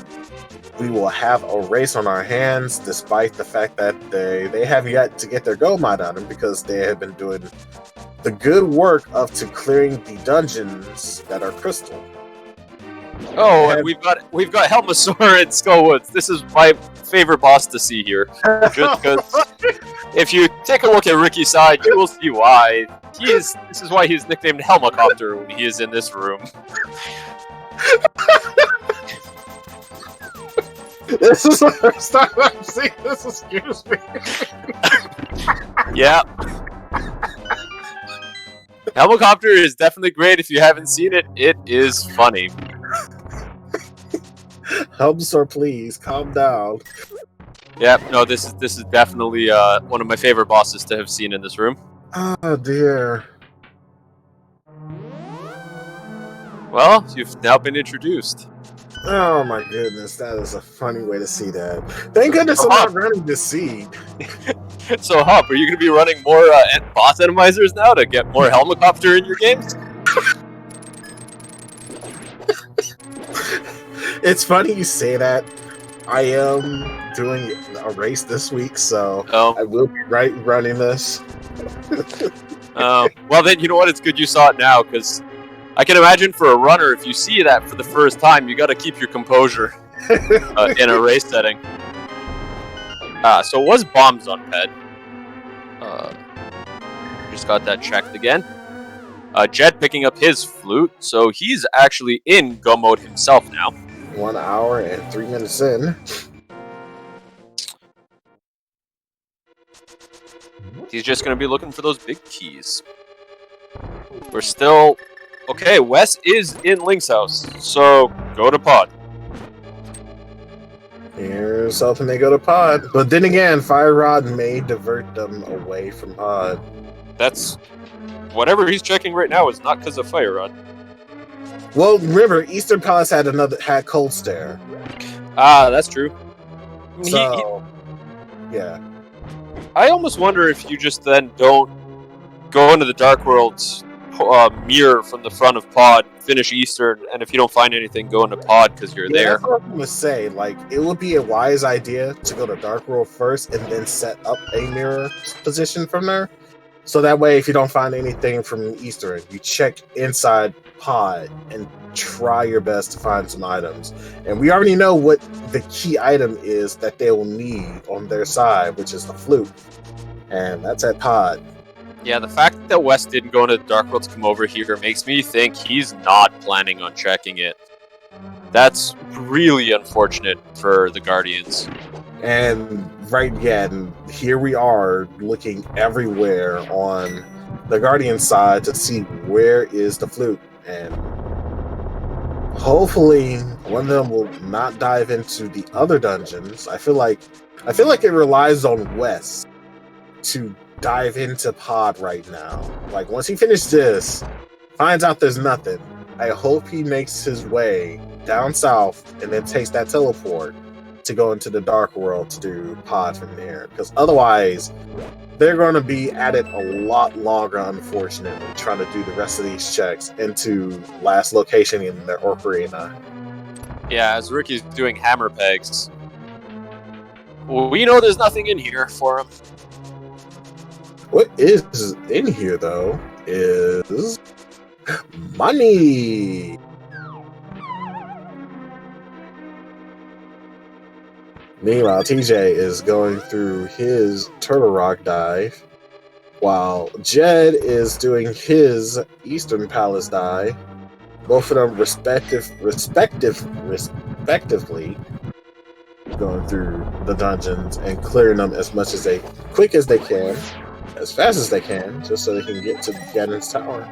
Speaker 1: we will have a race on our hands, despite the fact that they have yet to get their go mode item because they have been doing the good work of clearing the dungeons that are crystal.
Speaker 2: Oh, and we've got Helmasaur and Skullwoods. This is my favorite boss to see here. Just because if you take a look at Ricky's side, you will see why. This is why he's nicknamed Helmacopter when he is in this room.
Speaker 1: This is the first time I've seen this, excuse me.
Speaker 2: Yeah. Helmacopter is definitely great. If you haven't seen it, it is funny.
Speaker 1: Helmasaur, please calm down.
Speaker 2: Yeah, no, this is definitely one of my favorite bosses to have seen in this room.
Speaker 1: Oh dear.
Speaker 2: Well, you've now been introduced.
Speaker 1: Oh my goodness, that is a funny way to see that. Thank goodness I'm not running this seed.
Speaker 2: So, Hop, are you going to be running more boss enemizers now to get more Helmacopter in your games?
Speaker 1: It's funny you say that. I am doing a race this week, so
Speaker 2: Oh.
Speaker 1: I will be running this.
Speaker 2: Well, then, you know what? It's good you saw it now, because I can imagine for a runner, if you see that for the first time, you got to keep your composure in a race setting. So it was bombs on Ped. Just got that checked again. Jed picking up his flute, so he's actually in go mode himself now.
Speaker 1: 1 hour and 3 minutes in.
Speaker 2: He's just going to be looking for those big keys. We're still... Okay, Wes is in Link's house, so go to pod.
Speaker 1: Here's hoping they go to pod. But then again, Fire Rod may divert them away from pod.
Speaker 2: That's... Whatever he's checking right now is not because of Fire Rod.
Speaker 1: Well, remember, Eastern Palace had Cold Stare.
Speaker 2: Ah, that's true.
Speaker 1: So, yeah.
Speaker 2: I almost wonder if you just then don't go into the Dark World's mirror from the front of pod, finish Eastern, and if you don't find anything, go into pod because you're there.
Speaker 1: That's what I'm going to say. Like, it would be a wise idea to go to Dark World first and then set up a mirror position from there. So that way, if you don't find anything from Eastern, you check inside pod and try your best to find some items. And we already know what the key item is that they will need on their side, which is the flute. And that's at pod.
Speaker 2: Yeah, the fact that Wes didn't go into the Dark World to come over here makes me think he's not planning on checking it. That's really unfortunate for the Guardians.
Speaker 1: And here we are looking everywhere on the Guardian side to see where is the flute. And hopefully one of them will not dive into the other dungeons. I feel like it relies on Wes to dive into pod right now. Like, once he finishes this, finds out there's nothing, I hope he makes his way down south and then takes that teleport to go into the Dark World to do pod from there. Because otherwise, they're going to be at it a lot longer, unfortunately, trying to do the rest of these checks into last location in their Ocarina.
Speaker 2: Yeah, as Ricky's doing hammer pegs, we know there's nothing in here for him.
Speaker 1: What is in here, though, is money. Meanwhile, TJ is going through his Turtle Rock dive, while Jed is doing his Eastern Palace dive. Both of them respectively going through the dungeons and clearing them as quick as they can, as fast as they can, just so they can get to Ganon's Tower.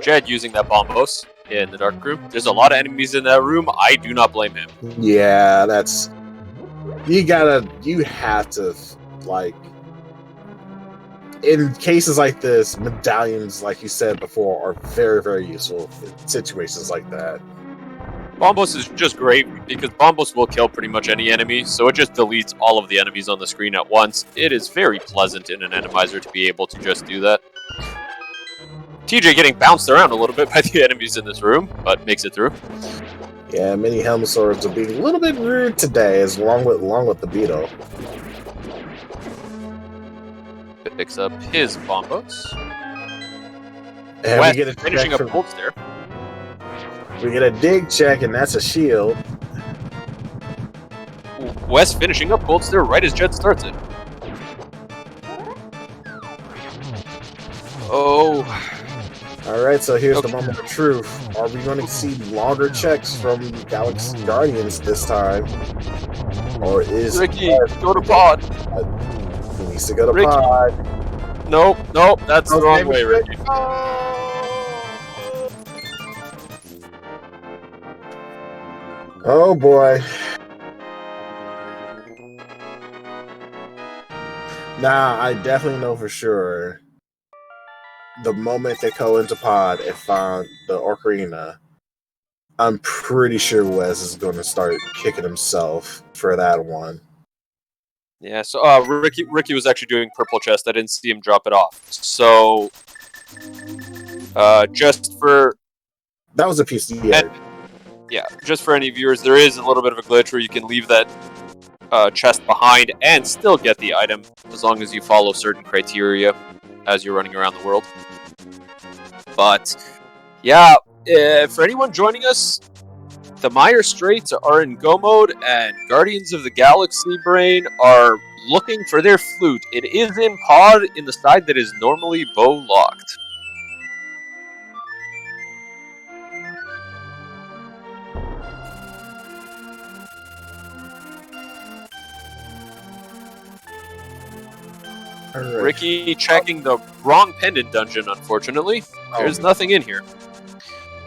Speaker 2: Jed using that bombos in the dark room. There's a lot of enemies in that room. I do not blame him.
Speaker 1: Yeah, that's... You have to, like... In cases like this, medallions, like you said before, are very, very useful in situations like that.
Speaker 2: Bombos is just great because Bombos will kill pretty much any enemy, so it just deletes all of the enemies on the screen at once. It is very pleasant in an Enemizer to be able to just do that. TJ getting bounced around a little bit by the enemies in this room, but makes it through.
Speaker 1: Yeah, many Helm Swords are being a little bit rude today, along with the Beetle.
Speaker 2: Picks up his Bombos.
Speaker 1: And
Speaker 2: Wes
Speaker 1: we get
Speaker 2: finishing up Cold Stare.
Speaker 1: We get a dig check, and that's a shield.
Speaker 2: Wes finishing up Cold Stare right as Jed starts it. Oh.
Speaker 1: Alright, so here's the moment of truth. Are we going to see longer checks from Galaxy Guardians this time? Or is...
Speaker 2: Ricky, go to pod.
Speaker 1: He needs to go to pod.
Speaker 2: Nope, that's the wrong way, Ricky.
Speaker 1: Oh boy. Nah, I definitely know for sure. The moment they go into pod and find the Ocarina, I'm pretty sure Wes is going to start kicking himself for that one.
Speaker 2: Yeah, so Ricky was actually doing purple chest. I didn't see him drop it off. So, just for...
Speaker 1: That was a piece, yeah.
Speaker 2: Yeah, just for any viewers, there is a little bit of a glitch where you can leave that chest behind and still get the item as long as you follow certain criteria as you're running around the world. But yeah, for anyone joining us, the Meyer Straits are in go mode, and Guardians of the Galaxy Brain are looking for their flute. It is in pod in the side that is normally bow locked.
Speaker 1: Right.
Speaker 2: Ricky checking the wrong pendant dungeon, unfortunately. There's nothing in here.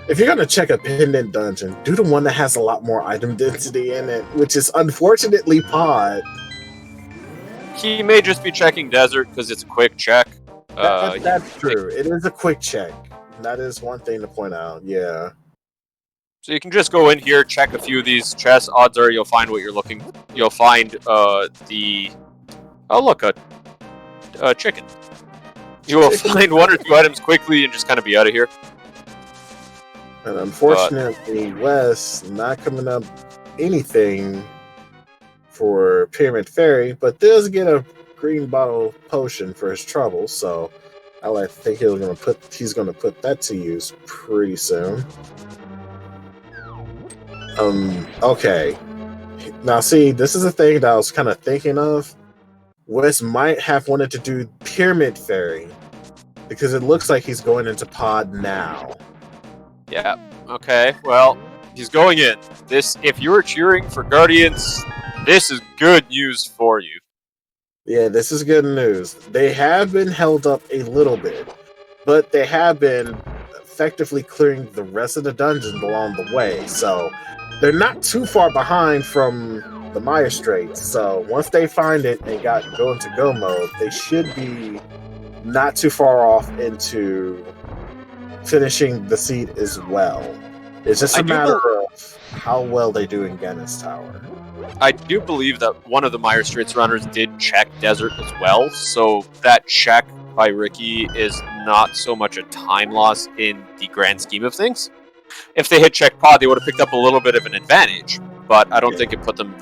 Speaker 1: If you're gonna check a pendant dungeon, do the one that has a lot more item density in it, which is unfortunately pod.
Speaker 2: He may just be checking desert because it's a quick check.
Speaker 1: That's true. It is a quick check. That is one thing to point out. Yeah.
Speaker 2: So you can just go in here, check a few of these chests. Odds are you'll find what you're looking. You'll find the. Oh look, a chicken. You will find one or two items quickly and just kind of be out of here.
Speaker 1: And unfortunately, Wes not coming up anything for Pyramid Fairy, but does get a green bottle potion for his trouble. So I think he's gonna put that to use pretty soon. Okay. Now see, this is a thing that I was kind of thinking of. Wes might have wanted to do Pyramid Fairy because it looks like he's going into pod now.
Speaker 2: Yeah. Okay. Well, he's going in. If you were cheering for Guardians, this is good news for you.
Speaker 1: Yeah, this is good news. They have been held up a little bit, but they have been effectively clearing the rest of the dungeons along the way. So they're not too far behind from the Meyer Straits. So once they find it and go into go mode, they should be not too far off into finishing the seed as well. It's just a matter of how well they do in Gannis Tower.
Speaker 2: I do believe that one of the Meyer Straits runners did check desert as well, so that check by Ricky is not so much a time loss in the grand scheme of things. If they had checked pod, they would have picked up a little bit of an advantage, but I don't think it put them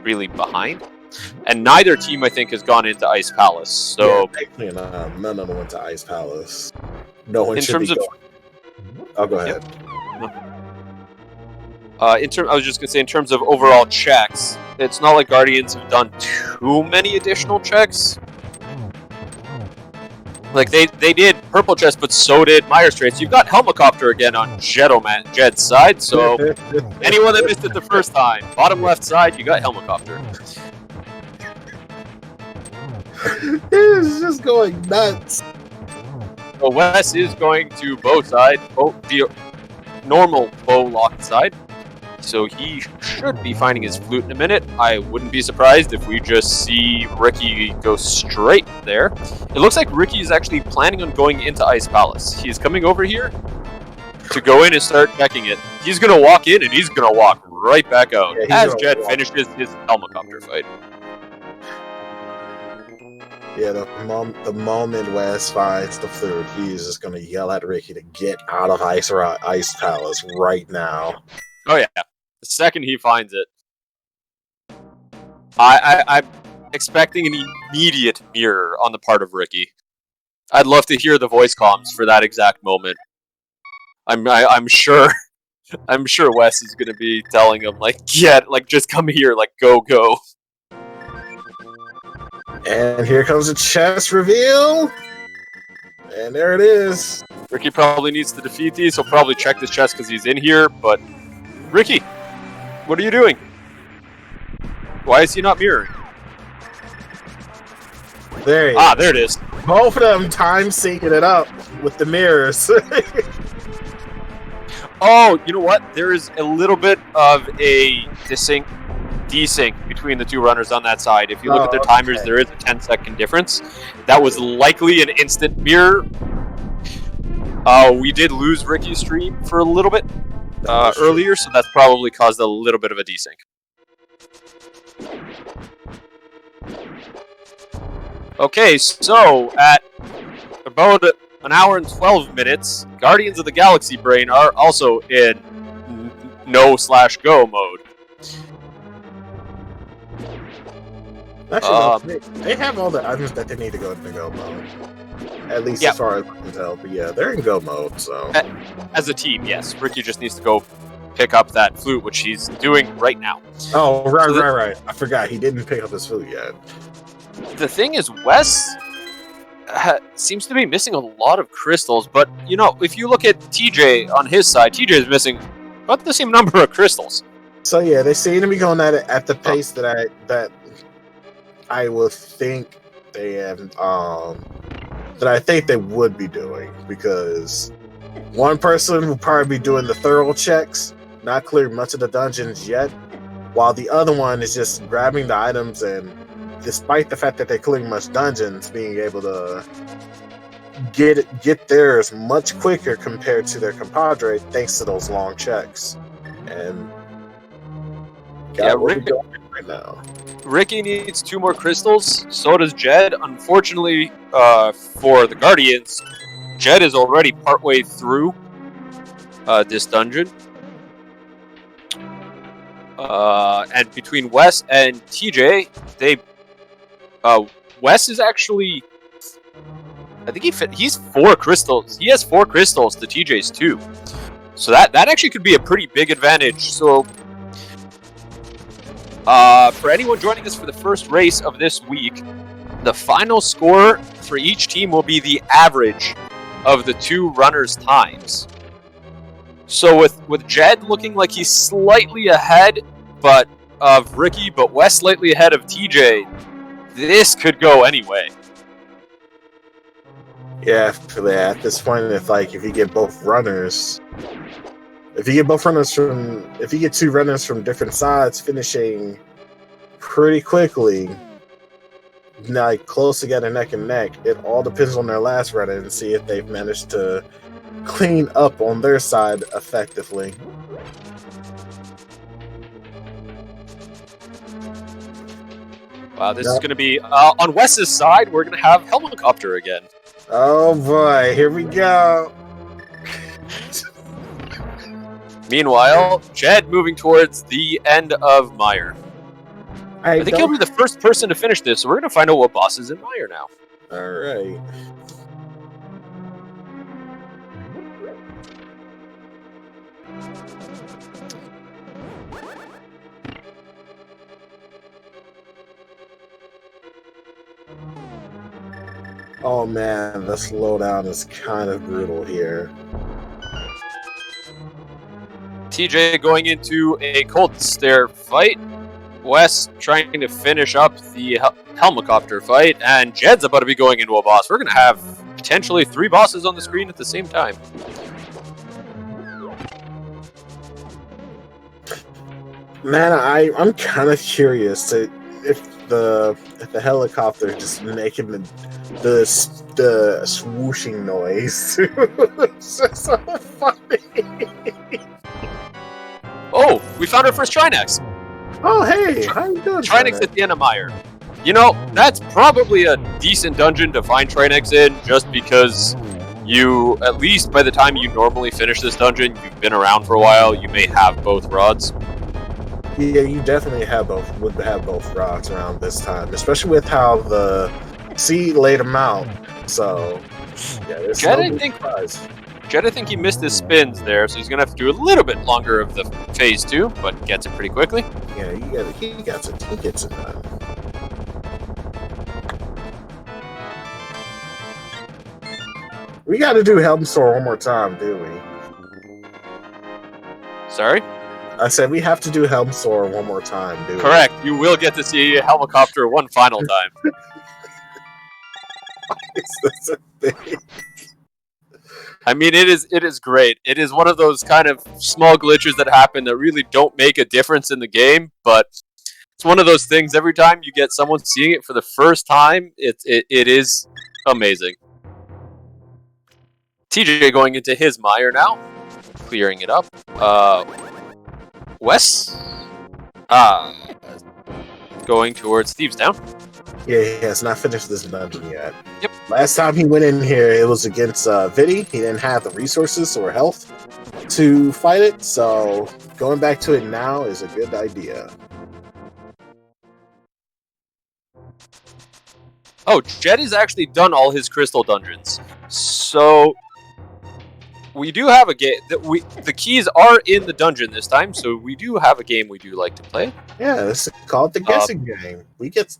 Speaker 2: really behind. And neither team, I think, has gone into Ice Palace. So
Speaker 1: none of them went to Ice Palace. No one
Speaker 2: in
Speaker 1: should
Speaker 2: terms
Speaker 1: be
Speaker 2: of.
Speaker 1: going. Oh, go ahead.
Speaker 2: I was just gonna say, in terms of overall checks, it's not like Guardians have done too many additional checks. Like they did purple chest, but so did Meyer Straits. You've got Helmicopter again on Jed's side, so anyone that missed it the first time, bottom left side, you got Helmicopter.
Speaker 1: It is just going nuts.
Speaker 2: So Wes is going to bow side, the normal bow locked side. So he should be finding his flute in a minute. I wouldn't be surprised if we just see Ricky go straight there. It looks like Ricky is actually planning on going into Ice Palace. He's coming over here to go in and start checking it. He's going to walk in and he's going to walk right back out as Jed finishes his Helmicopter fight.
Speaker 1: Yeah, the moment Wes finds the flute, he's just going to yell at Ricky to get out of Ice Palace right now.
Speaker 2: Oh yeah, the second he finds it. I'm expecting an immediate mirror on the part of Ricky. I'd love to hear the voice comms for that exact moment. I'm sure Wes is going to be telling him, like, just come here, like, go.
Speaker 1: And here comes the chest reveal. And there it is.
Speaker 2: Ricky probably needs to defeat these. He'll probably check this chest because he's in here, but... Ricky, what are you doing? Why is he not mirroring?
Speaker 1: There
Speaker 2: it is.
Speaker 1: Both of them time syncing it up with the mirrors.
Speaker 2: Oh, you know what? There is a little bit of a desync between the two runners on that side. If you look at their timers, there is a 10-second difference. That was likely an instant mirror. We did lose Ricky's stream for a little bit earlier, so that's probably caused a little bit of a desync. Okay, so at about an hour and 12 minutes, Guardians of the Galaxy Brain are also in no/go mode.
Speaker 1: Actually, they have all the items that they need to go into go mode. At least as far as I can tell. But yeah, they're in go mode, so.
Speaker 2: As a team, yes. Ricky just needs to go pick up that flute, which he's doing right now.
Speaker 1: Oh, right. I forgot. He didn't pick up his flute yet.
Speaker 2: The thing is, Wes seems to be missing a lot of crystals, but, if you look at TJ on his side, TJ is missing about the same number of crystals.
Speaker 1: So yeah, they seem to be going at it at the pace that I would think they have, that I think they would be doing, because one person will probably be doing the thorough checks, not clearing much of the dungeons yet, while the other one is just grabbing the items and, despite the fact that they're clearing much dungeons, being able to get theirs much quicker compared to their compadre, thanks to those long checks. And
Speaker 2: Ricky,
Speaker 1: right now.
Speaker 2: Ricky needs 2 more crystals. So does Jed. Unfortunately, for the Guardians, Jed is already partway through this dungeon. And between Wes and TJ, Wes is actually, I think he's 4 crystals. He has 4 crystals to TJ's 2. So that actually could be a pretty big advantage. So for anyone joining us for the first race of this week, the final score for each team will be the average of the 2 runners' times. So with Jed looking like he's slightly ahead of Ricky, but Wes slightly ahead of TJ, this could go anyway.
Speaker 1: Yeah, at this point, if you get both runners, if you get 2 runners from different sides finishing pretty quickly, like close together, neck and neck, it all depends on their last run and see if they've managed to clean up on their side effectively.
Speaker 2: Wow, this is going to be on Wes's side. We're going to have helicopter again.
Speaker 1: Oh boy, here we go.
Speaker 2: Meanwhile, Jed moving towards the end of Mire. I think he'll be the first person to finish this, so we're going to find out what boss is in Mire now.
Speaker 1: All right. Oh man, the slowdown is kind of brutal here.
Speaker 2: TJ going into a cold stair fight. Wes trying to finish up the helicopter fight, and Jed's about to be going into a boss. We're going to have potentially 3 bosses on the screen at the same time.
Speaker 1: Man, I'm kind of curious if the helicopter just making the swooshing noise. It's just so funny.
Speaker 2: Oh, we found our first Trinex.
Speaker 1: Oh, hey, how you doing?
Speaker 2: Trinex at the end of Mire. That's probably a decent dungeon to find Trinex in, just because you, at least by the time you normally finish this dungeon, you've been around for a while, you may have both rods.
Speaker 1: Yeah, you definitely would have both rods around this time, especially with how the sea laid them out. So, yeah, there's
Speaker 2: Jed, I think he missed his spins there, so he's going to have to do a little bit longer of the phase 2, but gets it pretty quickly.
Speaker 1: Yeah, he gets it done. We got to do Helmstorm one more time, do we?
Speaker 2: Sorry?
Speaker 1: I said we have to do Helmstorm one more time, do we?
Speaker 2: Correct. You will get to see a helicopter one final time.
Speaker 1: Is this a thing?
Speaker 2: I mean, it is great. It is one of those kind of small glitches that happen that really don't make a difference in the game, but it's one of those things. Every time you get someone seeing it for the first time, it is amazing. TJ going into his mire now, clearing it up. Wes, going towards Thieves Town.
Speaker 1: Yeah, he has not finished this dungeon yet.
Speaker 2: Yep.
Speaker 1: Last time he went in here, it was against Vidi. He didn't have the resources or health. to fight it, so going back to it now is a good idea.
Speaker 2: Oh, Jed has actually done all his crystal dungeons. So we do have a game. The keys are in the dungeon this time, so we do have a game we do like to play.
Speaker 1: Yeah, this is called the guessing game. We get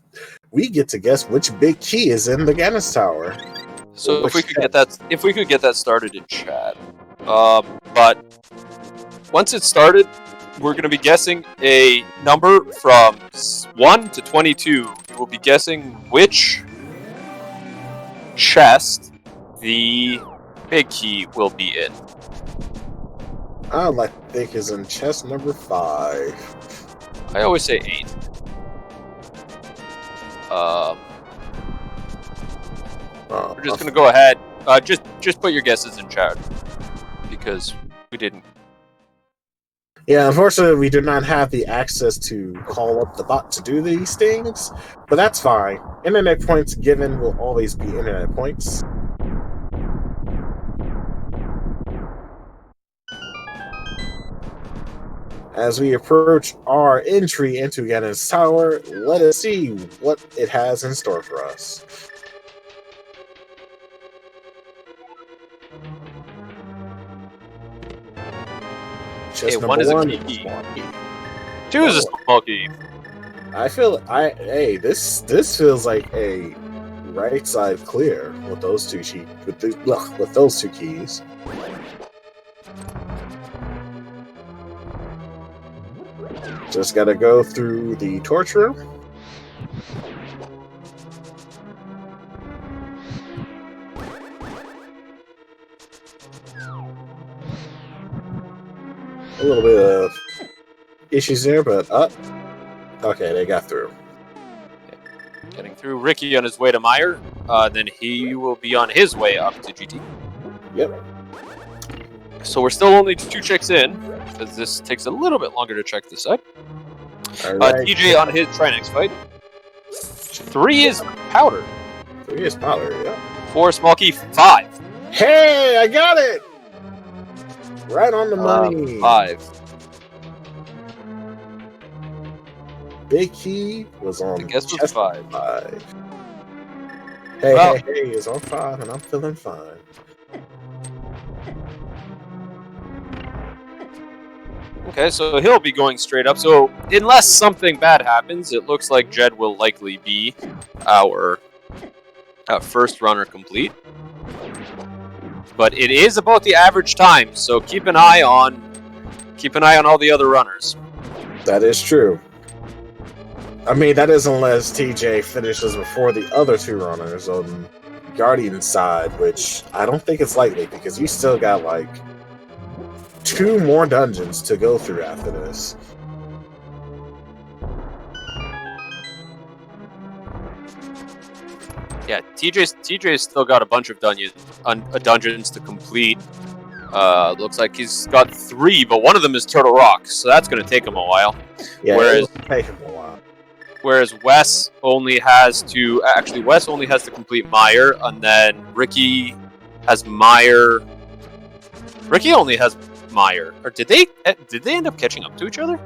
Speaker 1: to guess which big key is in the Ganis Tower.
Speaker 2: So if we could get that started in chat. But once it's started, we're going to be guessing a number from 1 to 22. We'll be guessing which chest the big key will be in.
Speaker 1: I like to think is in chest number 5.
Speaker 2: I always say 8. We're just gonna go ahead. Just put your guesses in chat because we didn't.
Speaker 1: Yeah, unfortunately, we do not have the access to call up the bot to do these things, but that's fine. Internet points given will always be internet points. As we approach our entry into Ganis Tower, let us see what it has in store for us.
Speaker 2: Okay, 1 is a key. 2 is a small key.
Speaker 1: This feels like a right side clear with those two with those two keys. Just gotta go through the torch room. A little bit of issues there, but okay, they got through.
Speaker 2: Getting through. Ricky on his way to Meyer. Then he will be on his way up to GT.
Speaker 1: Yep.
Speaker 2: So we're still only 2 checks in, because this takes a little bit longer to check this side.
Speaker 1: Right.
Speaker 2: TJ on his Trinex fight. 3 is powder.
Speaker 1: 3 is powder, yeah.
Speaker 2: 4 small key. 5.
Speaker 1: Hey, I got it! Right on the money.
Speaker 2: 5.
Speaker 1: Big key was on.
Speaker 2: I guess it was 5.
Speaker 1: Hey, it's on 5, and I'm feeling fine.
Speaker 2: Okay, so he'll be going straight up. So unless something bad happens, it looks like Jed will likely be our first runner complete. But it is about the average time, so keep an eye on all the other runners.
Speaker 1: That is true. I mean, that is unless TJ finishes before the other 2 runners on Guardian side, which I don't think it's likely because you still got like 2 more dungeons to go through after this.
Speaker 2: Yeah, TJ's still got a bunch of dungeons to complete. Looks like he's got 3, but one of them is Turtle Rock, so that's going to take him a while.
Speaker 1: Yeah,
Speaker 2: whereas
Speaker 1: take him a while.
Speaker 2: Whereas Wes only has to complete Meyer, and then Ricky has Meyer. Ricky only has Meyer, or did they end up catching up to each other?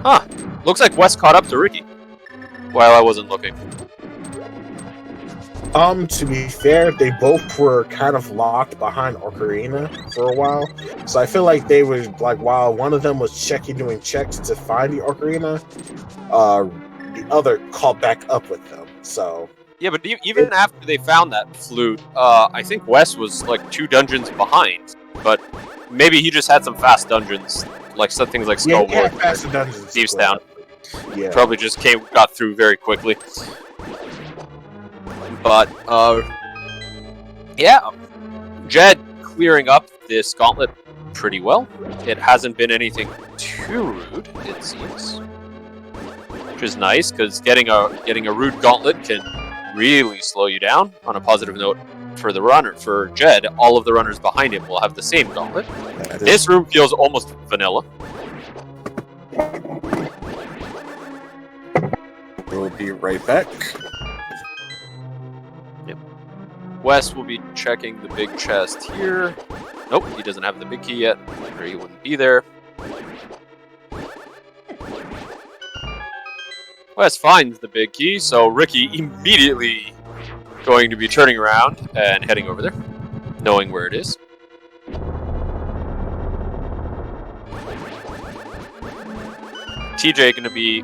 Speaker 2: Huh. Looks like Wes caught up to Ricky while I wasn't looking.
Speaker 1: To be fair, they both were kind of locked behind Ocarina for a while. So I feel like they were like, while one of them was doing checks to find the Ocarina, the other caught back up with them. So
Speaker 2: yeah, but even after they found that flute, I think Wes was like 2 dungeons behind. But maybe he just had some fast dungeons, like some things like Skull Ward,
Speaker 1: faster dungeons.
Speaker 2: Thieves Town.
Speaker 1: Yeah,
Speaker 2: probably just got through very quickly. But, yeah, Jed clearing up this gauntlet pretty well. It hasn't been anything too rude, it seems. Which is nice, because getting a rude gauntlet can really slow you down. On a positive note, for Jed, all of the runners behind him will have the same gauntlet. This room feels almost vanilla.
Speaker 1: We'll be right back.
Speaker 2: Wes will be checking the big chest here. Nope, he doesn't have the big key yet, or he wouldn't be there. Wes finds the big key, so Ricky immediately going to be turning around and heading over there, knowing where it is. TJ gonna be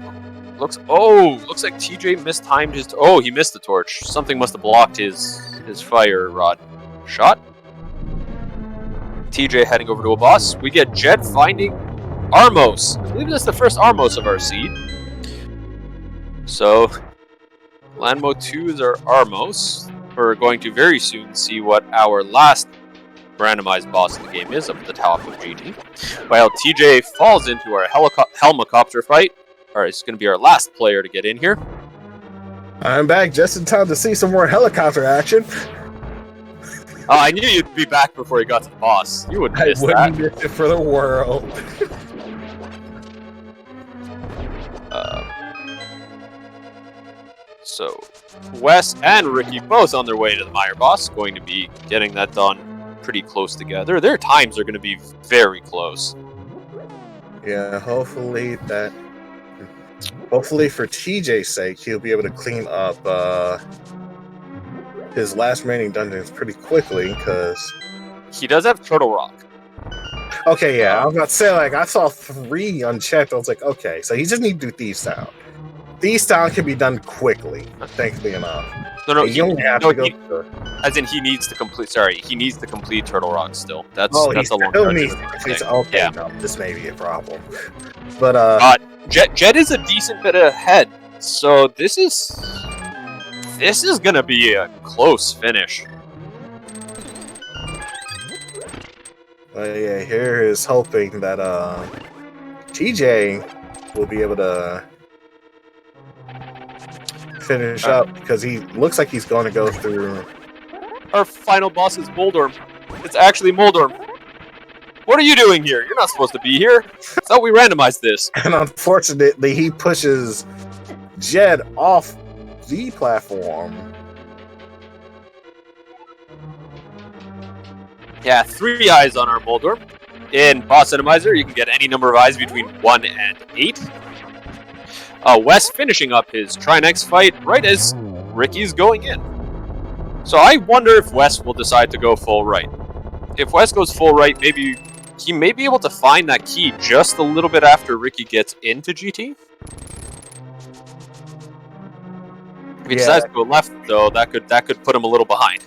Speaker 2: looks like TJ mistimed his he missed the torch. Something must have blocked his fire rod shot. TJ heading over to a boss. We get Jed finding Armos. I believe that's the first Armos of our seed. So Landmo 2s are Armos. We're going to very soon see what our last randomized boss in the game is up at the top of GT. While TJ falls into our helicopter fight. Alright, it's going to be our last player to get in here.
Speaker 1: I'm back just in time to see some more helicopter action.
Speaker 2: Oh, I knew you'd be back before you got to the boss. You wouldn't miss that.
Speaker 1: I wouldn't miss it for the world.
Speaker 2: So, Wes and Ricky both on their way to the Meyer boss, going to be getting that done pretty close together. Their times are going to be very close.
Speaker 1: Yeah, hopefully for TJ's sake, he'll be able to clean up his last remaining dungeons pretty quickly, because
Speaker 2: he does have Turtle Rock.
Speaker 1: Okay, yeah, I was about to say, like, I saw 3 unchecked. I was like, okay, so he just needs to do Thieves Town. Thieves Town can be done quickly, thankfully enough.
Speaker 2: No,
Speaker 1: he only has to go through.
Speaker 2: As in, he needs to complete Turtle Rock still. That's
Speaker 1: he
Speaker 2: a long
Speaker 1: still
Speaker 2: time.
Speaker 1: needs to complete. Okay, yeah. No, this may be a problem. But
Speaker 2: Jed is a decent bit ahead, so this is gonna be a close finish.
Speaker 1: Yeah, here is hoping that TJ will be able to finish up, because he looks like he's going to go through.
Speaker 2: Our final boss is Moldorm. It's actually Moldorm. What are you doing here? You're not supposed to be here. I thought we randomized this.
Speaker 1: And unfortunately, he pushes Jed off the platform.
Speaker 2: Yeah, 3 eyes on our Moldorm. In Boss Randomizer, you can get any number of eyes between 1 and 8. Wes finishing up his Trinex fight right as Ricky's going in. So I wonder if Wes will decide to go full right. If Wes goes full right, maybe he may be able to find that key just a little bit after Ricky gets into GT. If he decides to go left, though, that could put him a little behind.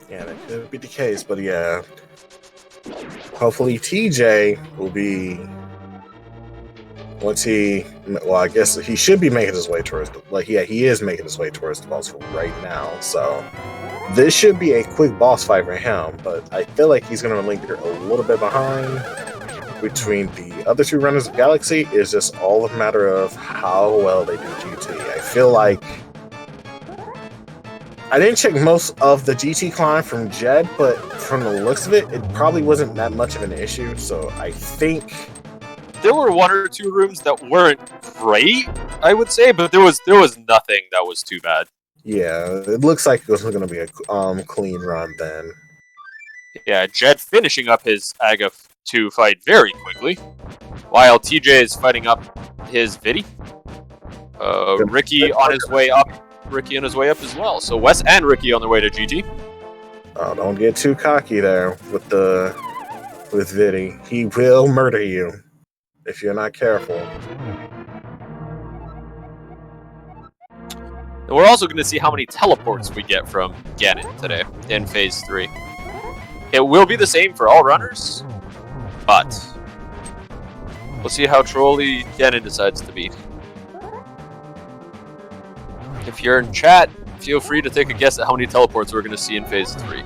Speaker 1: Yeah, that could be the case, but yeah. Hopefully TJ will be... I guess he should be making his way towards he is making his way towards the boss right now, so this should be a quick boss fight for him, but I feel like he's going to linger a little bit behind between the other 2 runners of Galaxy. Is just all a matter of how well they do GT. I feel like I didn't check most of the GT climb from Jed, but from the looks of it, it probably wasn't that much of an issue, so I think...
Speaker 2: There were 1 or 2 rooms that weren't great, I would say, but there was nothing that was too bad.
Speaker 1: Yeah, it looks like it was going to be a clean run then.
Speaker 2: Yeah, Jed finishing up his Aga 2 fight very quickly, while TJ is fighting up his Viddy. Ricky on his way up. Ricky on his way up as well. So Wes and Ricky on their way to GT.
Speaker 1: Oh, don't get too cocky there with Viddy. He will murder you if you're not careful.
Speaker 2: And we're also going to see how many teleports we get from Ganon today in Phase 3. It will be the same for all runners, but we'll see how trolly Ganon decides to be. If you're in chat, feel free to take a guess at how many teleports we're going to see in Phase 3. In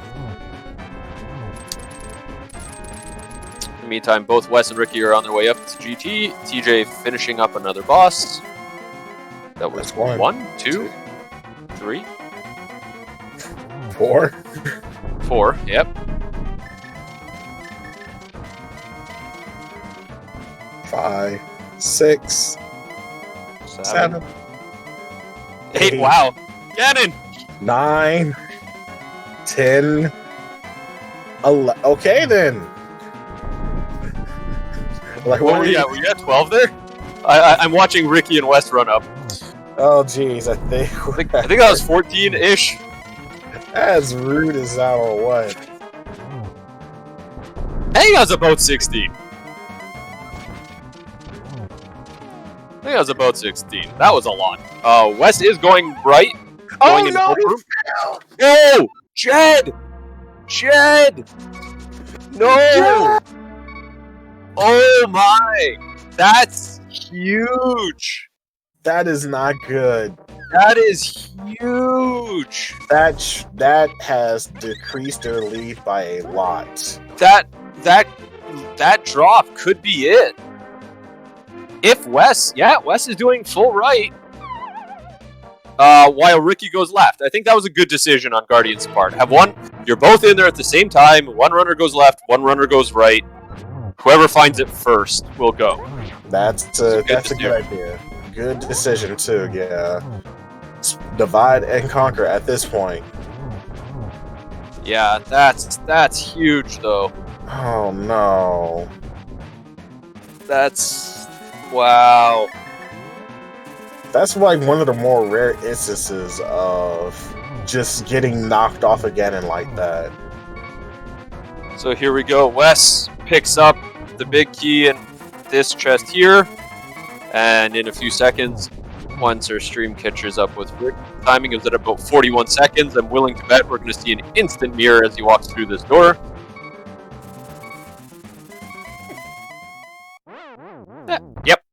Speaker 2: the meantime, both Wes and Ricky are on their way up to GT. TJ finishing up another boss. That was 1, 2, 3,
Speaker 1: 4.
Speaker 2: 4, yep.
Speaker 1: 5, 6, 7,
Speaker 2: 8. Wow. Ganon!
Speaker 1: 9, 10. Okay, then. Like,
Speaker 2: What were you at? Were you at 12 there? I'm watching Ricky and Wes run up.
Speaker 1: Oh, jeez, I think
Speaker 2: that was 14-ish.
Speaker 1: As rude as that or what?
Speaker 2: I think I was about 16. That was a lot. Wes is going right. Going in
Speaker 1: no!
Speaker 2: No! Jed! No!
Speaker 1: Yeah.
Speaker 2: Oh my! That's huge!
Speaker 1: That is not good.
Speaker 2: That is huge!
Speaker 1: That has decreased their lead by a lot.
Speaker 2: That drop could be it. If Wes is doing full right, while Ricky goes left. I think that was a good decision on Guardian's part. You're both in there at the same time. One runner goes left, one runner goes right. Whoever finds it first will go.
Speaker 1: That's a good idea. Good decision too. Yeah, divide and conquer at this point.
Speaker 2: Yeah, that's huge though.
Speaker 1: Oh no.
Speaker 2: Wow.
Speaker 1: That's like one of the more rare instances of just getting knocked off again and like that.
Speaker 2: So here we go. Wes picks up the big key in this chest here. And in a few seconds, once our stream catches up with Rick, timing is at about 41 seconds. I'm willing to bet we're going to see an instant mirror as he walks through this door. Yep.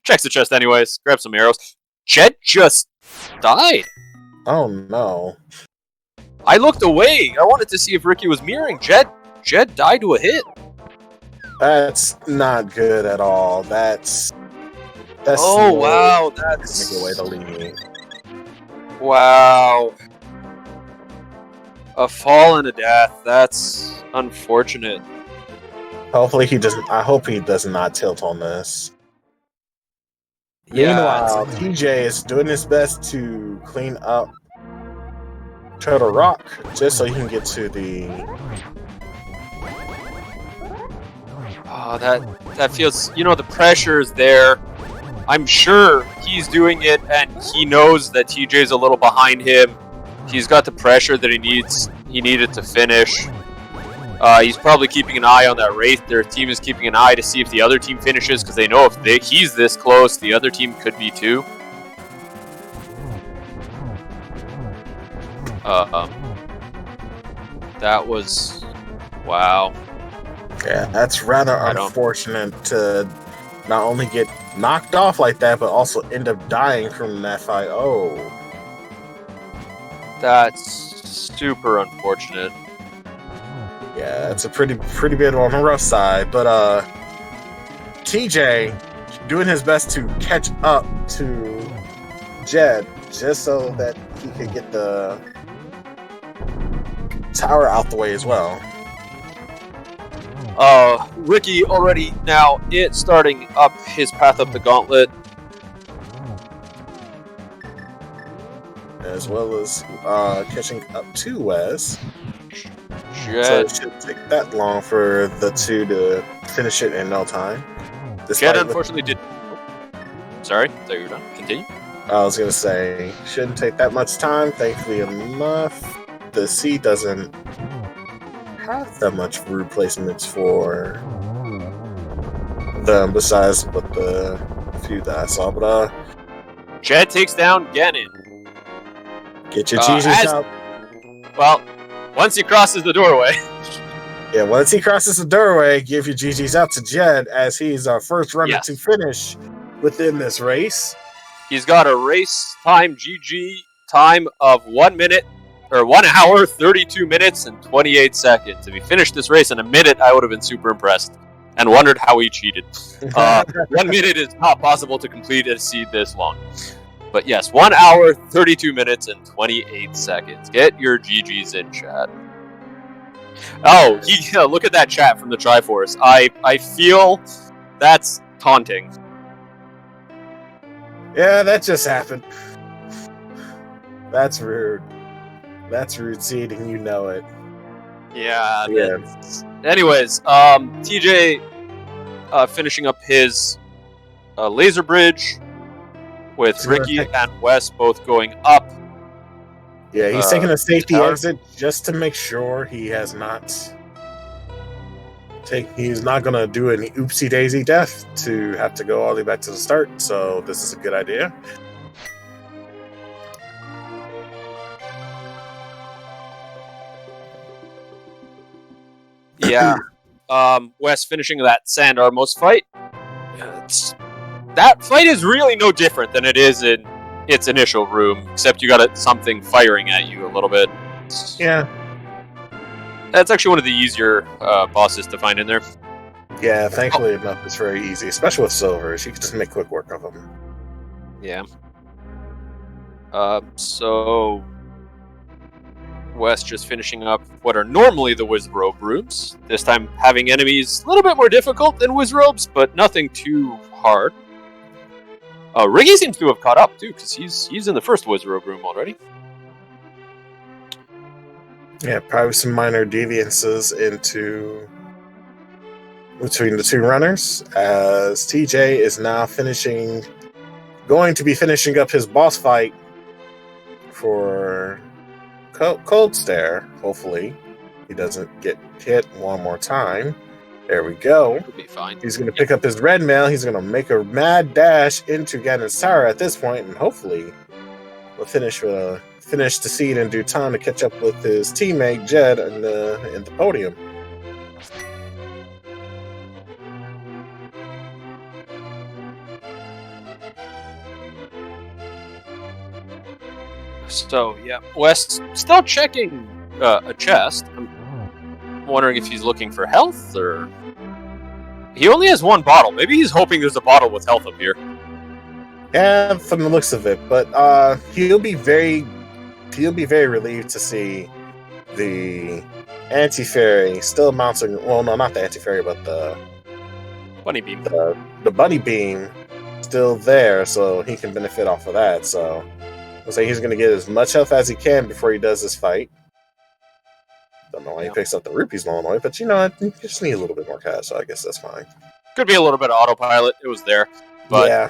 Speaker 2: Checks the chest anyways. Grab some arrows. Jed just died.
Speaker 1: Oh no.
Speaker 2: I looked away. I wanted to see if Ricky was mirroring. Jed died to a hit.
Speaker 1: That's not good at all. That's
Speaker 2: oh wow, that's
Speaker 1: take away the lead.
Speaker 2: Wow. A fall and a death. That's unfortunate.
Speaker 1: Hopefully he doesn't. I hope he does not tilt on this.
Speaker 2: Yeah,
Speaker 1: Meanwhile, TJ is doing his best to clean up Turtle Rock just so he can get to the.
Speaker 2: Oh, that feels. The pressure is there. I'm sure he's doing it, and he knows that TJ's a little behind him. He's got the pressure that he needed to finish. He's probably keeping an eye on that Wraith. Their team is keeping an eye to see if the other team finishes, because they know if he's this close, the other team could be too. That was... Wow.
Speaker 1: Yeah, that's rather unfortunate to not only get knocked off like that, but also end up dying from that fight. Oh.
Speaker 2: That's super unfortunate.
Speaker 1: Yeah, it's a pretty bit on the rough side, but TJ doing his best to catch up to Jed just so that he could get the tower out the way as well.
Speaker 2: Ricky already now starting up his path up the gauntlet.
Speaker 1: As well as catching up to Wes.
Speaker 2: Jed.
Speaker 1: So it shouldn't take that long for the two to finish it in no time.
Speaker 2: Jed unfortunately did. Sorry, thought you were done. Continue.
Speaker 1: I was gonna say, shouldn't take that much time. Thankfully enough, the C doesn't have that much root placements for them besides but the few that I saw. But
Speaker 2: Jed takes down Gannon.
Speaker 1: Get your GGs out.
Speaker 2: Well, once he crosses the doorway.
Speaker 1: Yeah, once he crosses the doorway, give your GGs out to Jed as he's our first runner to finish within this race.
Speaker 2: He's got a race time GG time of 1 minute or 1 hour, 32 minutes, and 28 seconds. If he finished this race in a minute, I would have been super impressed and wondered how he cheated. 1 minute is not possible to complete a seed this long. But yes, 1 hour, 32 minutes, and 28 seconds. Get your GGs in, chat. Oh, look at that chat from the Triforce. I feel that's taunting.
Speaker 1: Yeah, that just happened. That's rude. That's root seed, and you know it.
Speaker 2: Yeah.
Speaker 1: Yeah.
Speaker 2: Anyways, TJ finishing up his laser bridge with Ricky and Wes both going up.
Speaker 1: Yeah, he's taking a safety
Speaker 2: tower.
Speaker 1: exit just to make sure he has not. He's not going to do an oopsie daisy death to have to go all the way back to the start. So this is a good idea.
Speaker 2: Yeah. Wes finishing that Sand Armos fight. That fight is really no different than it is in its initial room, except you got something firing at you a little bit.
Speaker 1: Yeah.
Speaker 2: That's actually one of the easier bosses to find in there.
Speaker 1: Yeah, thankfully enough, it's very easy, especially with silvers. You can just make quick work of them.
Speaker 2: Yeah. So Wes just finishing up what are normally the Wizrobe rooms. This time having enemies a little bit more difficult than Wizrobes, but nothing too hard. Ricky seems to have caught up too, because he's in the first Wizrobe room already.
Speaker 1: Yeah, probably some minor deviances between the two runners, as TJ is now going to be finishing up his boss fight for Cold Stare. Hopefully, he doesn't get hit one more time. There we go.
Speaker 2: He'll be fine.
Speaker 1: He's going to pick up his red mail. He's going to make a mad dash into Ganon's tower at this point, and hopefully we'll finish the seed in due time to catch up with his teammate Jed in the podium.
Speaker 2: So yeah, Wes still checking a chest. I'm wondering if he's looking for health, or he only has one bottle. Maybe he's hoping there's a bottle with health up here.
Speaker 1: Yeah, from the looks of it, but he'll be very relieved to see the anti-fairy still mounting. Well, no, not the anti-fairy, but the
Speaker 2: bunny beam.
Speaker 1: The bunny beam still there, so he can benefit off of that. So I'll say he's going to get as much health as he can before he does this fight. Don't know why he picks up the rupees along the way, but you know what? You just need a little bit more cash, so I guess that's fine.
Speaker 2: Could be a little bit of autopilot. It was there. But
Speaker 1: yeah.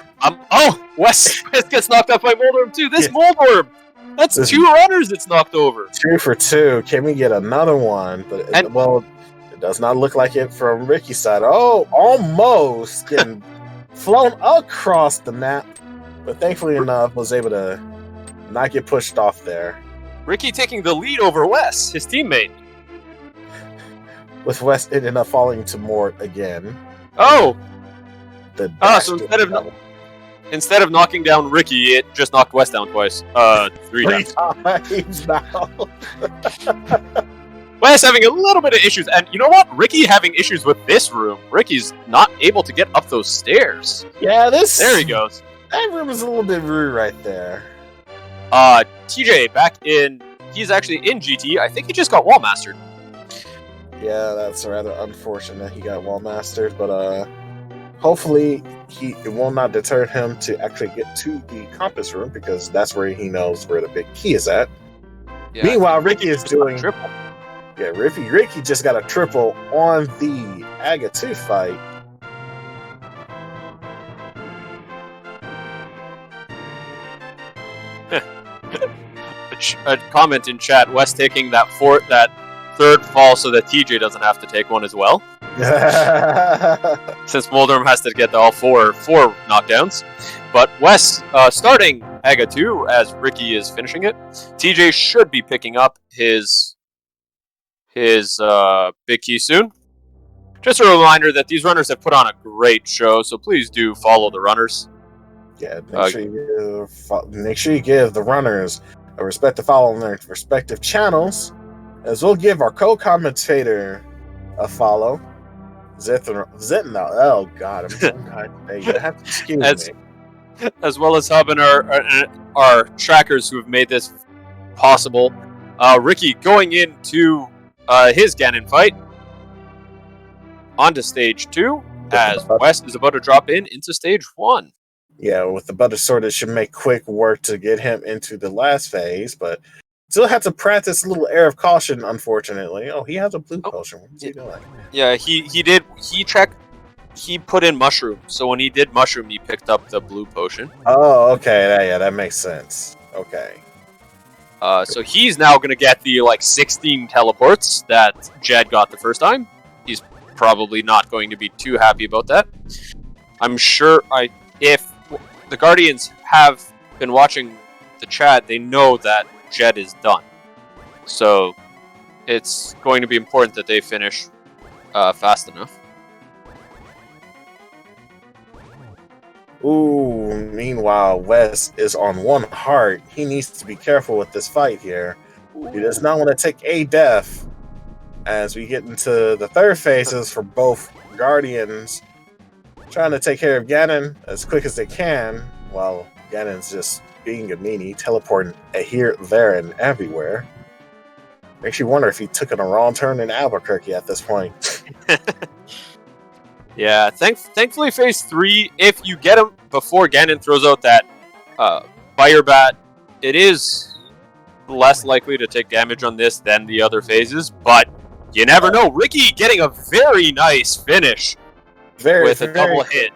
Speaker 2: Wes gets knocked out by Moldorm too. This Moldorm! That's two runners it's knocked over.
Speaker 1: 2 for 2. Can we get another one? But it does not look like it from Ricky's side. Oh, almost getting flown across the map. But thankfully enough, was able to not get pushed off there.
Speaker 2: Ricky taking the lead over Wes, his teammate.
Speaker 1: With Wes ending up falling to Mort again.
Speaker 2: Oh! So instead of knocking down Ricky, it just knocked Wes down twice. 3
Speaker 1: times now.
Speaker 2: Wes having a little bit of issues, and you know what? Ricky having issues with this room. Ricky's not able to get up those stairs.
Speaker 1: Yeah,
Speaker 2: there he goes.
Speaker 1: That room is a little bit rude right there.
Speaker 2: TJ back in. He's actually in GT. I think he just got wall mastered.
Speaker 1: Yeah, that's rather unfortunate. He got wall mastered, but hopefully it will not deter him to actually get to the compass room, because that's where he knows where the big key is at. Yeah, meanwhile, Ricky is doing triple. Yeah, Ricky just got a triple on the Aga 2 fight.
Speaker 2: A comment in chat: Wes taking that third fall so that TJ doesn't have to take one as well. Since Moldorm has to get all four knockdowns. But Wes starting Aga 2 as Ricky is finishing it. TJ should be picking up his big key soon. Just a reminder that these runners have put on a great show, so please do follow the runners.
Speaker 1: Yeah, make sure you give the runners a respect to follow on their respective channels, as we'll give our co-commentator a follow. Zitna. Oh God, I'm so tired. You have to excuse me.
Speaker 2: As well as helping our trackers who have made this possible. Ricky going into his Ganon fight onto stage 2, as Wes is about to drop into stage 1.
Speaker 1: Yeah, with the butter sword, it should make quick work to get him into the last phase, but Still had to practice a little air of caution, unfortunately. Oh, he has a blue potion. What's he doing?
Speaker 2: Yeah, he did. He put in mushroom. So when he did mushroom, he picked up the blue potion.
Speaker 1: Oh, okay. That makes sense. Okay.
Speaker 2: So he's now going to get the 16 teleports that Jed got the first time. He's probably not going to be too happy about that. I'm sure if the Guardians have been watching the chat, they know that Jed is done. So it's going to be important that they finish fast enough.
Speaker 1: Ooh, meanwhile, Wes is on one heart. He needs to be careful with this fight here. He does not want to take a death as we get into the third phases for both Guardians. Trying to take care of Ganon as quick as they can, while Ganon's just being a meanie, teleporting here, there, and everywhere. Makes you wonder if he took a wrong turn in Albuquerque at this point.
Speaker 2: Yeah, thankfully phase 3, if you get him before Ganon throws out that Fire Bat, it is less likely to take damage on this than the other phases, but you never know. Ricky getting a very nice finish with a double hit.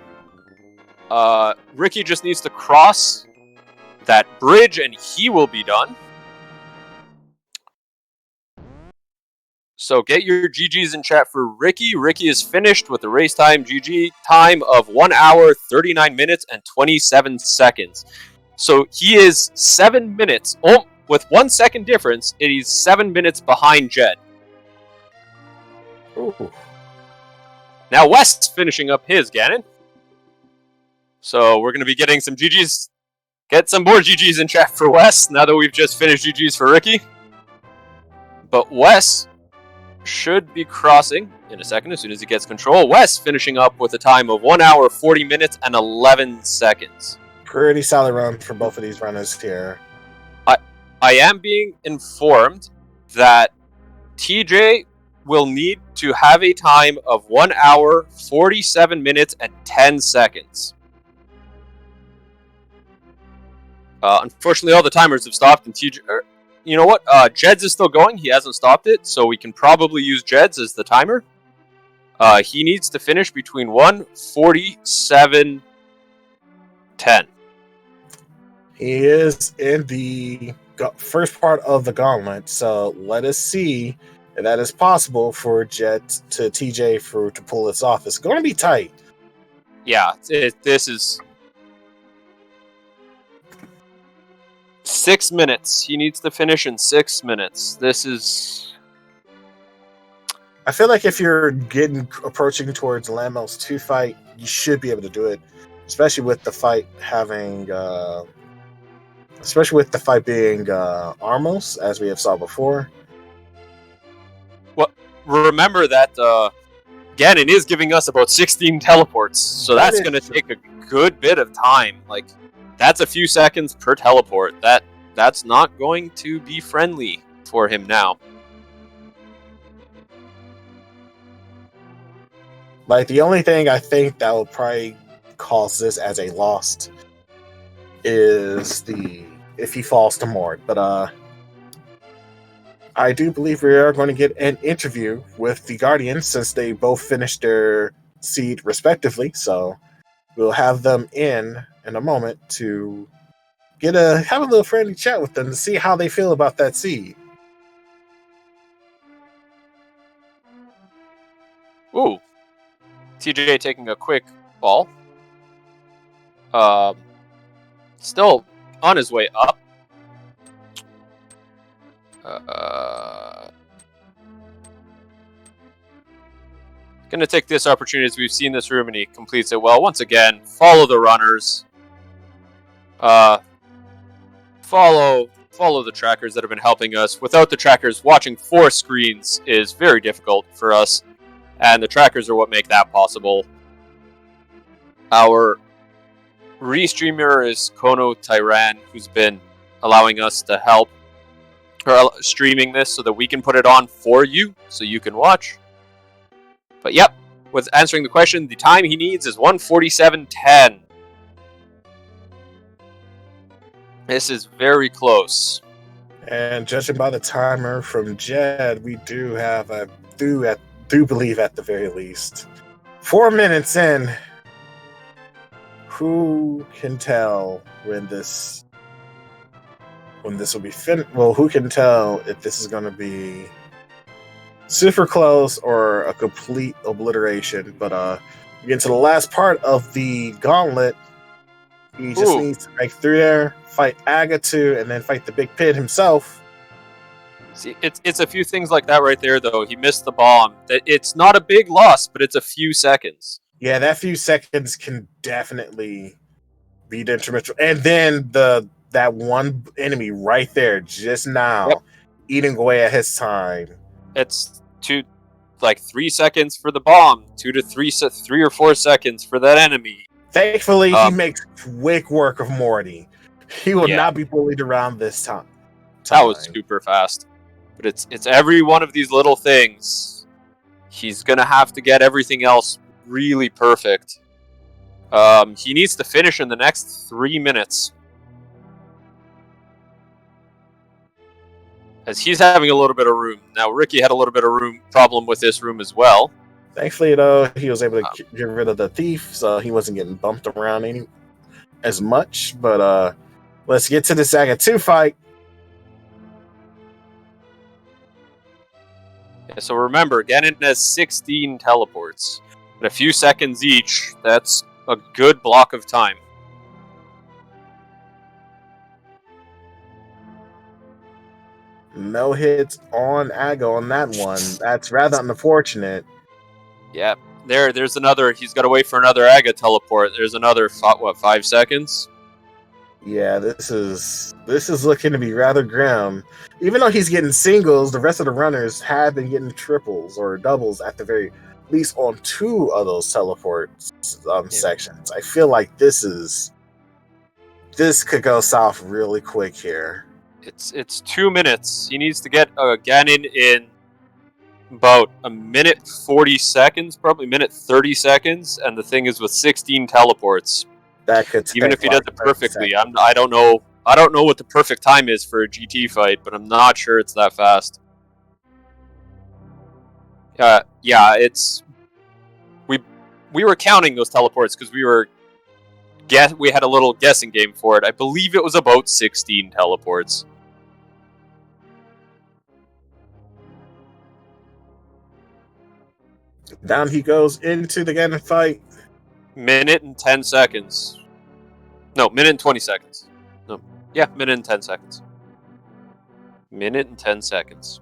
Speaker 2: Ricky just needs to cross that bridge and he will be done. So get your GGs in chat for Ricky. Ricky is finished with the race time GG time of 1 hour, 39 minutes, and 27 seconds. So he is 7 minutes, with 1 second difference, it is 7 minutes behind Jed.
Speaker 1: Ooh.
Speaker 2: Now Wes finishing up his Ganon. So we're going to be getting some GGs. Get some more GGs in chat for Wes, now that we've just finished GGs for Ricky. But Wes should be crossing in a second as soon as he gets control. Wes finishing up with a time of 1 hour, 40 minutes, and 11 seconds.
Speaker 1: Pretty solid run for both of these runners here.
Speaker 2: I am being informed that TJ will need to have a time of 1 hour, 47 minutes, and 10 seconds. Unfortunately, all the timers have stopped, and TJ... You know what? Jed's is still going. He hasn't stopped it, so we can probably use Jed's as the timer. He needs to finish between 1:47:10.
Speaker 1: He is in the first part of the gauntlet, so let us see if that is possible for Jed to TJ to pull this off. It's going to be tight.
Speaker 2: Yeah, this is 6 minutes. He needs to finish in 6 minutes. This is...
Speaker 1: I feel like if you're approaching towards Lamel's 2 fight, you should be able to do it, especially with the fight having, especially with the fight being Armos, as we have saw before.
Speaker 2: Well, remember that Ganon is giving us about 16 teleports, so that's going to take a good bit of time. Like, that's a few seconds per teleport. That's not going to be friendly for him now.
Speaker 1: Like, the only thing I think that will probably cause this as a loss is if he falls to Mort. But I do believe we are going to get an interview with the Guardians since they both finished their seed respectively. So we'll have them in a moment to have a little friendly chat with them to see how they feel about that seed.
Speaker 2: Ooh. TJ taking a quick ball. Still on his way up. Gonna take this opportunity as we've seen this room and he completes it well. Once again, follow the runners. Follow the trackers that have been helping us. Without the trackers, watching 4 screens is very difficult for us. And the trackers are what make that possible. Our restreamer is Kono Tyran, who's been allowing us to help streaming this so that we can put it on for you so you can watch. But yep, with answering the question, the time he needs is 1:47:10. This is very close.
Speaker 1: And judging by the timer from Jed, we do have do believe at the very least 4 minutes in. Who can tell when this will be finished? Well, who can tell if this is going to be super close or a complete obliteration? But we get to the last part of the gauntlet. He just needs to break through there, fight Agatu, and then fight the Big Pit himself.
Speaker 2: See, it's a few things like that right there, though. He missed the bomb. It's not a big loss, but it's a few seconds.
Speaker 1: Yeah, that few seconds can definitely be detrimental. And then that one enemy right there, just now, eating away at his time.
Speaker 2: It's 3 seconds for the bomb, 2 to 3 or 4 seconds for that enemy.
Speaker 1: Thankfully, he makes quick work of Morty. He will not be bullied around this time.
Speaker 2: That was super fast. But it's every one of these little things. He's gonna have to get everything else really perfect. He needs to finish in the next 3 minutes. As he's having a little bit of room. Now, Ricky had a little bit of problem with this room as well.
Speaker 1: Thankfully, though, he was able to get rid of the thief, so he wasn't getting bumped around as much. But let's get to the Saga 2 fight.
Speaker 2: Yeah, so remember, Ganon has 16 teleports. In a few seconds each, that's a good block of time.
Speaker 1: No hits on Ago on that one. That's rather unfortunate.
Speaker 2: Yeah, there's another. He's got to wait for another Aga teleport. There's another 5 seconds.
Speaker 1: Yeah, this is looking to be rather grim. Even though he's getting singles, the rest of the runners have been getting triples or doubles at the very least on 2 of those teleport sections. I feel like this could go south really quick here.
Speaker 2: It's 2 minutes. He needs to get Ganon in about a minute 40 seconds, probably minute 30 seconds, and the thing is with 16 teleports.
Speaker 1: That could take,
Speaker 2: even if he does it perfectly. I don't know what the perfect time is for a GT fight, but I'm not sure it's that fast. Yeah, it's we were counting those teleports because we had a little guessing game for it. I believe it was about 16 teleports.
Speaker 1: Down he goes into the Ganon fight.
Speaker 2: Minute and 10 seconds. No, minute and 20 seconds. No. Yeah, minute and 10 seconds. Minute and 10 seconds.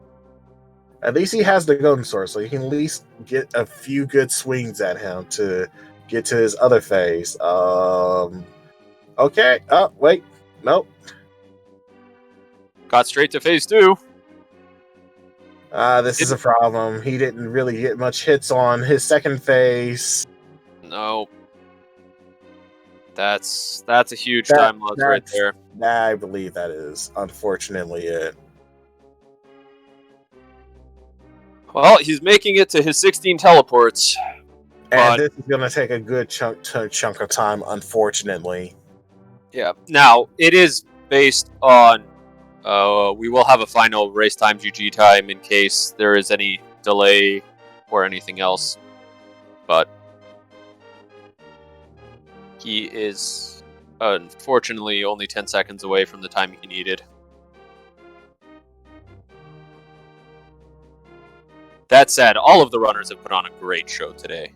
Speaker 1: At least he has the golden sword, so you can at least get a few good swings at him to get to his other phase. Okay. Oh, wait. Nope.
Speaker 2: Got straight to phase 2.
Speaker 1: This is a problem. He didn't really get much hits on his second phase.
Speaker 2: No. That's a huge time loss right there.
Speaker 1: I believe that is unfortunately it.
Speaker 2: Well, he's making it to his 16 teleports.
Speaker 1: And this is going to take a good chunk of time, unfortunately.
Speaker 2: Yeah. Now, it is based on... we will have a final race time, GG time, in case there is any delay or anything else. But... he is, unfortunately, only 10 seconds away from the time he needed. That said, all of the runners have put on a great show today.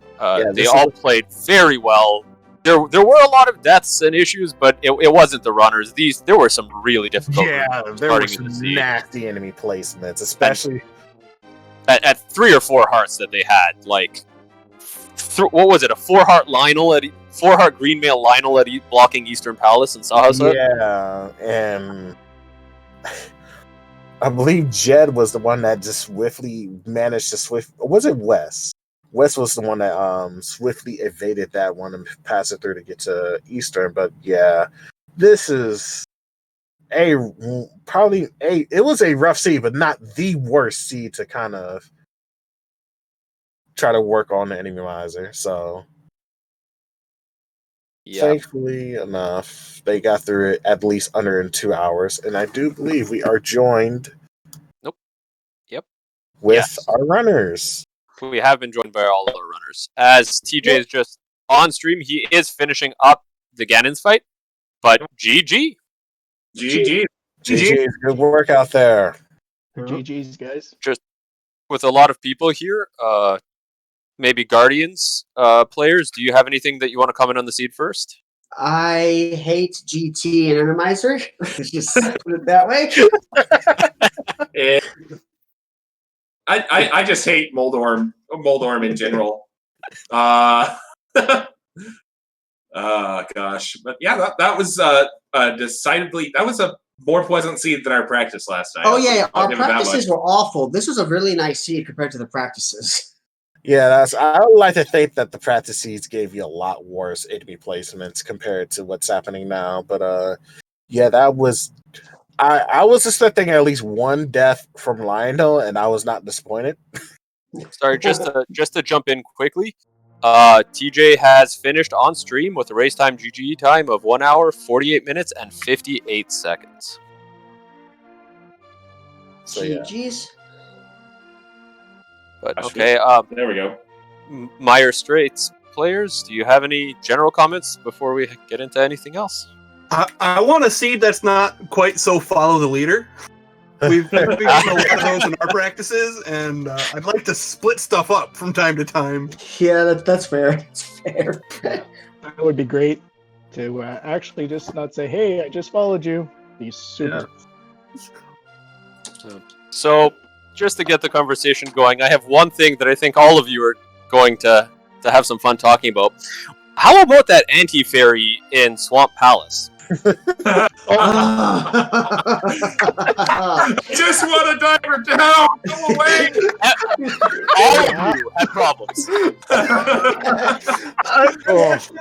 Speaker 2: They all played very well. There were a lot of deaths and issues, but it wasn't the runners. There were some really difficult.
Speaker 1: Yeah, there were some nasty enemy placements, especially
Speaker 2: at 3 or 4 hearts that they had. Like, what was it? A 4-heart Lionel 4-heart Greenmail Lionel blocking Eastern Palace and Sahasa.
Speaker 1: Yeah, and I believe Jed was the one that just swiftly managed to was it Wes? Wes was the one that swiftly evaded that one and passed it through to get to Eastern. But yeah, this is it was a rough seed, but not the worst seed to kind of try to work on the Enemizer. So
Speaker 2: Yeah.
Speaker 1: Thankfully enough, they got through it at least under in 2 hours, and I do believe we are joined.
Speaker 2: Nope. Yep.
Speaker 1: With our runners.
Speaker 2: We have been joined by all our runners. As TJ is just on stream, he is finishing up the Ganon's fight. But GG.
Speaker 3: GG.
Speaker 1: GG. Good work out there.
Speaker 4: GG's, guys.
Speaker 2: Just with a lot of people here, maybe Guardians players, do you have anything that you want to comment on the seed first?
Speaker 5: I hate GT and Randomizer. Just put it that way.
Speaker 3: I just hate Moldorm in general. Gosh, but yeah, that was decidedly a more pleasant seed than our practice last night.
Speaker 5: Oh yeah, our practices were awful. This was a really nice seed compared to the practices.
Speaker 1: Yeah, I would like to think that the practice seeds gave you a lot worse enemy placements compared to what's happening now. But yeah, that was. I was expecting at least one death from Lionel, and I was not disappointed.
Speaker 2: Sorry, just to jump in quickly. TJ has finished on stream with a race time GG time of 1 hour, 48 minutes, and 58 seconds.
Speaker 1: So, yeah.
Speaker 5: GG's.
Speaker 2: But okay,
Speaker 3: there we go.
Speaker 2: Meyer Straits players, do you have any general comments before we get into anything else?
Speaker 6: I want a seed that's not quite so follow the leader. We've done a lot of those in our practices, and I'd like to split stuff up from time to time.
Speaker 5: Yeah, that's fair. That's fair.
Speaker 4: That would be great to actually just not say, "Hey, I just followed you." Be super.
Speaker 2: Yeah. So, just to get the conversation going, I have one thing that I think all of you are going to have some fun talking about. How about that anti-fairy in Swamp Palace?
Speaker 3: Just want to dive her down. Go away.
Speaker 2: All of you have problems.
Speaker 6: I bounced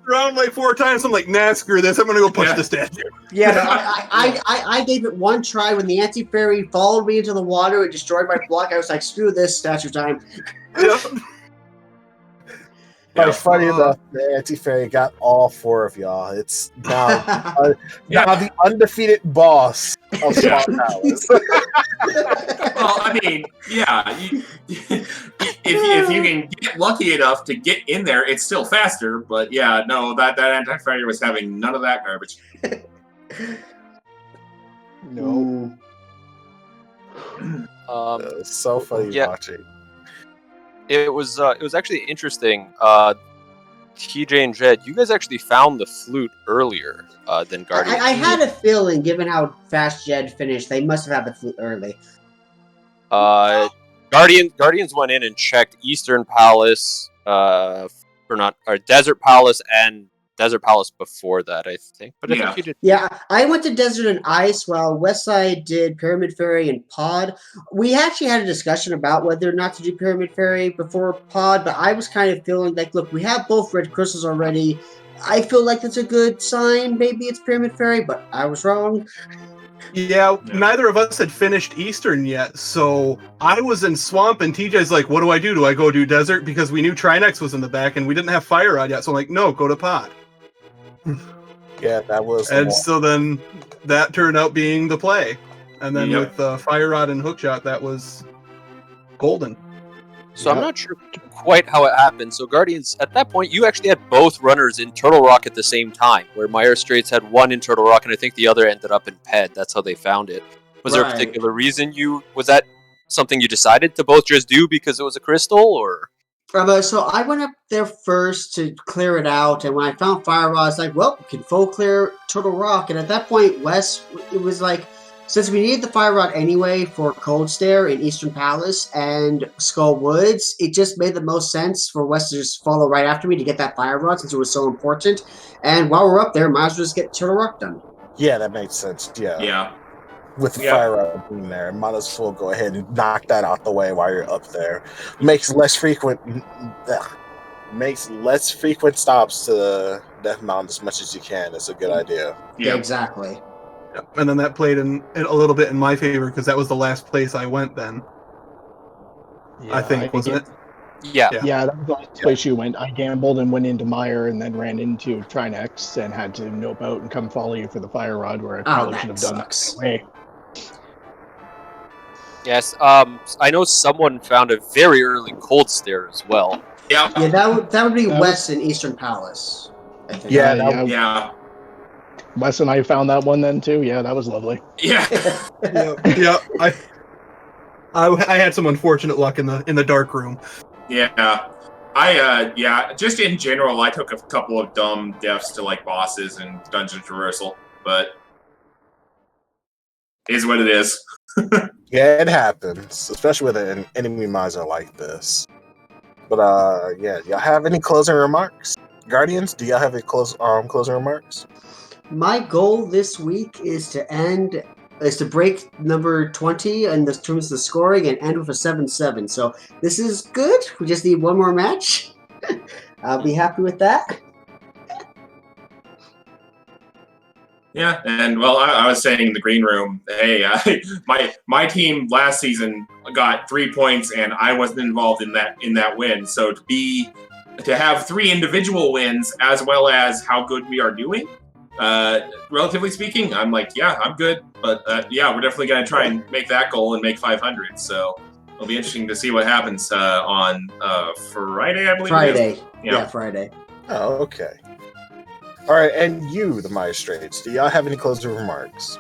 Speaker 6: around like 4 times. I'm like, nah, screw this. I'm gonna go punch the statue.
Speaker 5: Yeah, but I gave it one try when the anti-fairy followed me into the water and destroyed my block. I was like, screw this, statue time.
Speaker 6: Yep.
Speaker 1: But funny enough, the anti-fairy got all 4 of y'all. It's now, now the undefeated boss of Swamp Palace.
Speaker 3: Well, I mean, yeah, if you can get lucky enough to get in there, it's still faster. But yeah, no, that anti-fairy was having none of that garbage.
Speaker 4: No.
Speaker 1: It's so funny watching.
Speaker 2: It was actually interesting. TJ and Jed, you guys actually found the flute earlier than Guardians.
Speaker 5: I had a feeling, given how fast Jed finished, they must have had the flute early.
Speaker 2: Guardians went in and checked Eastern Palace, Desert Palace and Desert Palace before that, I think. But I think you did.
Speaker 5: Yeah, I went to Desert and Ice while Westside did Pyramid Fairy and Pod. We actually had a discussion about whether or not to do Pyramid Fairy before Pod, but I was kind of feeling like, look, we have both red crystals already. I feel like that's a good sign. Maybe it's Pyramid Fairy, but I was wrong.
Speaker 6: Yeah, neither of us had finished Eastern yet, so I was in Swamp, and TJ's like, what do I do? Do I go do Desert? Because we knew Trinex was in the back, and we didn't have Fire Rod yet, so I'm like, no, go to Pod.
Speaker 1: Yeah, that was.
Speaker 6: And so then that turned out being the play. And then with Fire Rod and Hookshot, that was golden.
Speaker 2: So I'm not sure quite how it happened. So Guardians, at that point, you actually had both runners in Turtle Rock at the same time, where Meyer Straits had one in Turtle Rock, and I think the other ended up in Ped. That's how they found it. Was there a particular reason was that something you decided to both just do because it was a crystal, or?
Speaker 5: So I went up there first to clear it out, and when I found Fire Rod, I was like, well, we can full clear Turtle Rock. And at that point, Wes, it was like, since we needed the Fire Rod anyway for Cold Stare in Eastern Palace and Skull Woods, it just made the most sense for Wes to just follow right after me to get that Fire Rod since it was so important. And while we're up there, might as well just get Turtle Rock done.
Speaker 1: Yeah, that makes sense. Yeah. With the Fire Rod being there, might as well go ahead and knock that out the way while you're up there. Makes less frequent stops to Death Mountain as much as you can. It's a good idea.
Speaker 5: Yeah, exactly.
Speaker 6: Yep. And then that played in a little bit in my favor because that was the last place I went then.
Speaker 4: Yeah,
Speaker 6: I think, wasn't it?
Speaker 2: Yeah.
Speaker 4: Yeah, that was the last place you went. I gambled and went into Meyer and then ran into Trinex and had to nope out and come follow you for the fire rod where I probably should have done
Speaker 5: sucks.
Speaker 4: that way.
Speaker 2: Yes. I know someone found a very early cold stare as well.
Speaker 3: Yeah.
Speaker 5: Yeah, that would be
Speaker 4: That
Speaker 5: West and Eastern Palace. I think.
Speaker 1: Yeah,
Speaker 3: Yeah.
Speaker 4: Wes and I found that one then too. Yeah, that was lovely.
Speaker 3: Yeah.
Speaker 6: Yeah. I had some unfortunate luck in the dark room.
Speaker 3: Yeah. Just in general, I took a couple of dumb deaths to like bosses and dungeon traversal, but is what it is.
Speaker 1: Yeah, it happens, especially with an enemy miser like this. But yeah, y'all have any closing remarks? Guardians, do y'all have any closing remarks?
Speaker 5: My goal this week is to break number 20 in the terms of the scoring and end with a 7-7. So this is good. We just need one more match. I'll be happy with that.
Speaker 3: Yeah, and well, I was saying in the green room, hey, my team last season got 3 points, and I wasn't involved in that win. So to have 3 individual wins as well as how good we are doing, relatively speaking, I'm like, yeah, I'm good. But yeah, we're definitely gonna try and make that goal and make 500. So it'll be interesting to see what happens on Friday, I believe.
Speaker 5: Friday,
Speaker 3: Yeah,
Speaker 5: Friday.
Speaker 1: Oh, okay. All right, and you, the Magistrates, do y'all have any closing remarks?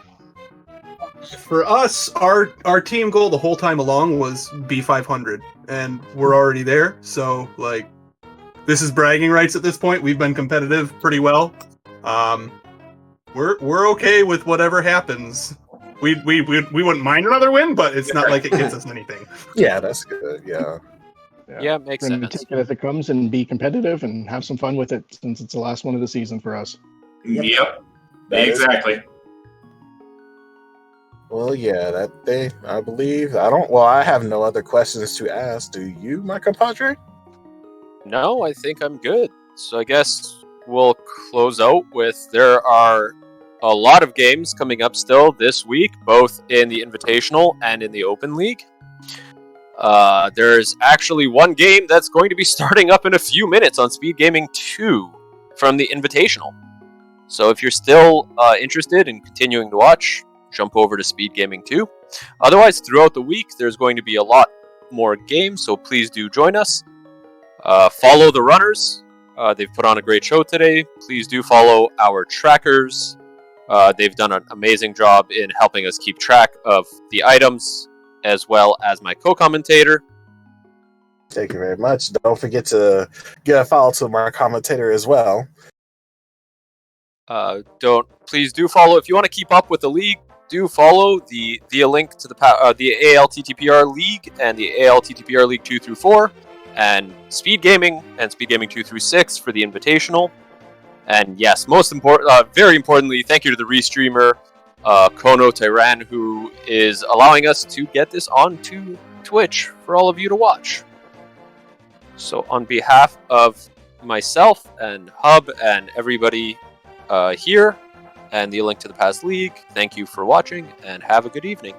Speaker 6: For us, our team goal the whole time along was B500, and we're already there. So like, this is bragging rights at this point. We've been competitive pretty well. We're okay with whatever happens. We wouldn't mind another win, but it's not like it gets us anything.
Speaker 1: Yeah, that's good. Yeah.
Speaker 2: Yeah, makes
Speaker 4: We're gonna
Speaker 2: sense.
Speaker 4: take it as it comes and be competitive and have some fun with it since it's the last one of the season for us.
Speaker 3: Yep.
Speaker 1: That is-
Speaker 3: Exactly.
Speaker 1: Well, yeah, that day, I believe. I have no other questions to ask. Do you, my compadre?
Speaker 2: No, I think I'm good. So I guess we'll close out with there are a lot of games coming up still this week, both in the Invitational and in the Open League. There's actually one game that's going to be starting up in a few minutes on Speed Gaming 2 from the Invitational. So if you're still interested in continuing to watch, jump over to Speed Gaming 2. Otherwise, throughout the week, there's going to be a lot more games, so please do join us. Follow the runners. They've put on a great show today. Please do follow our trackers. They've done an amazing job in helping us keep track of the items, as well as my co-commentator.
Speaker 1: Thank you very much. Don't forget to get a follow to my commentator as well.
Speaker 2: Please do follow. If you want to keep up with the league, do follow the link to the ALTTPR League and the ALTTPR League 2 through 4, and Speed Gaming and Speed Gaming 2 through 6 for the Invitational. And yes, very importantly, thank you to the restreamer Kono Tyran, who is allowing us to get this onto Twitch for all of you to watch. So on behalf of myself and Hub and everybody here and the Link to the Past League, thank you for watching and have a good evening.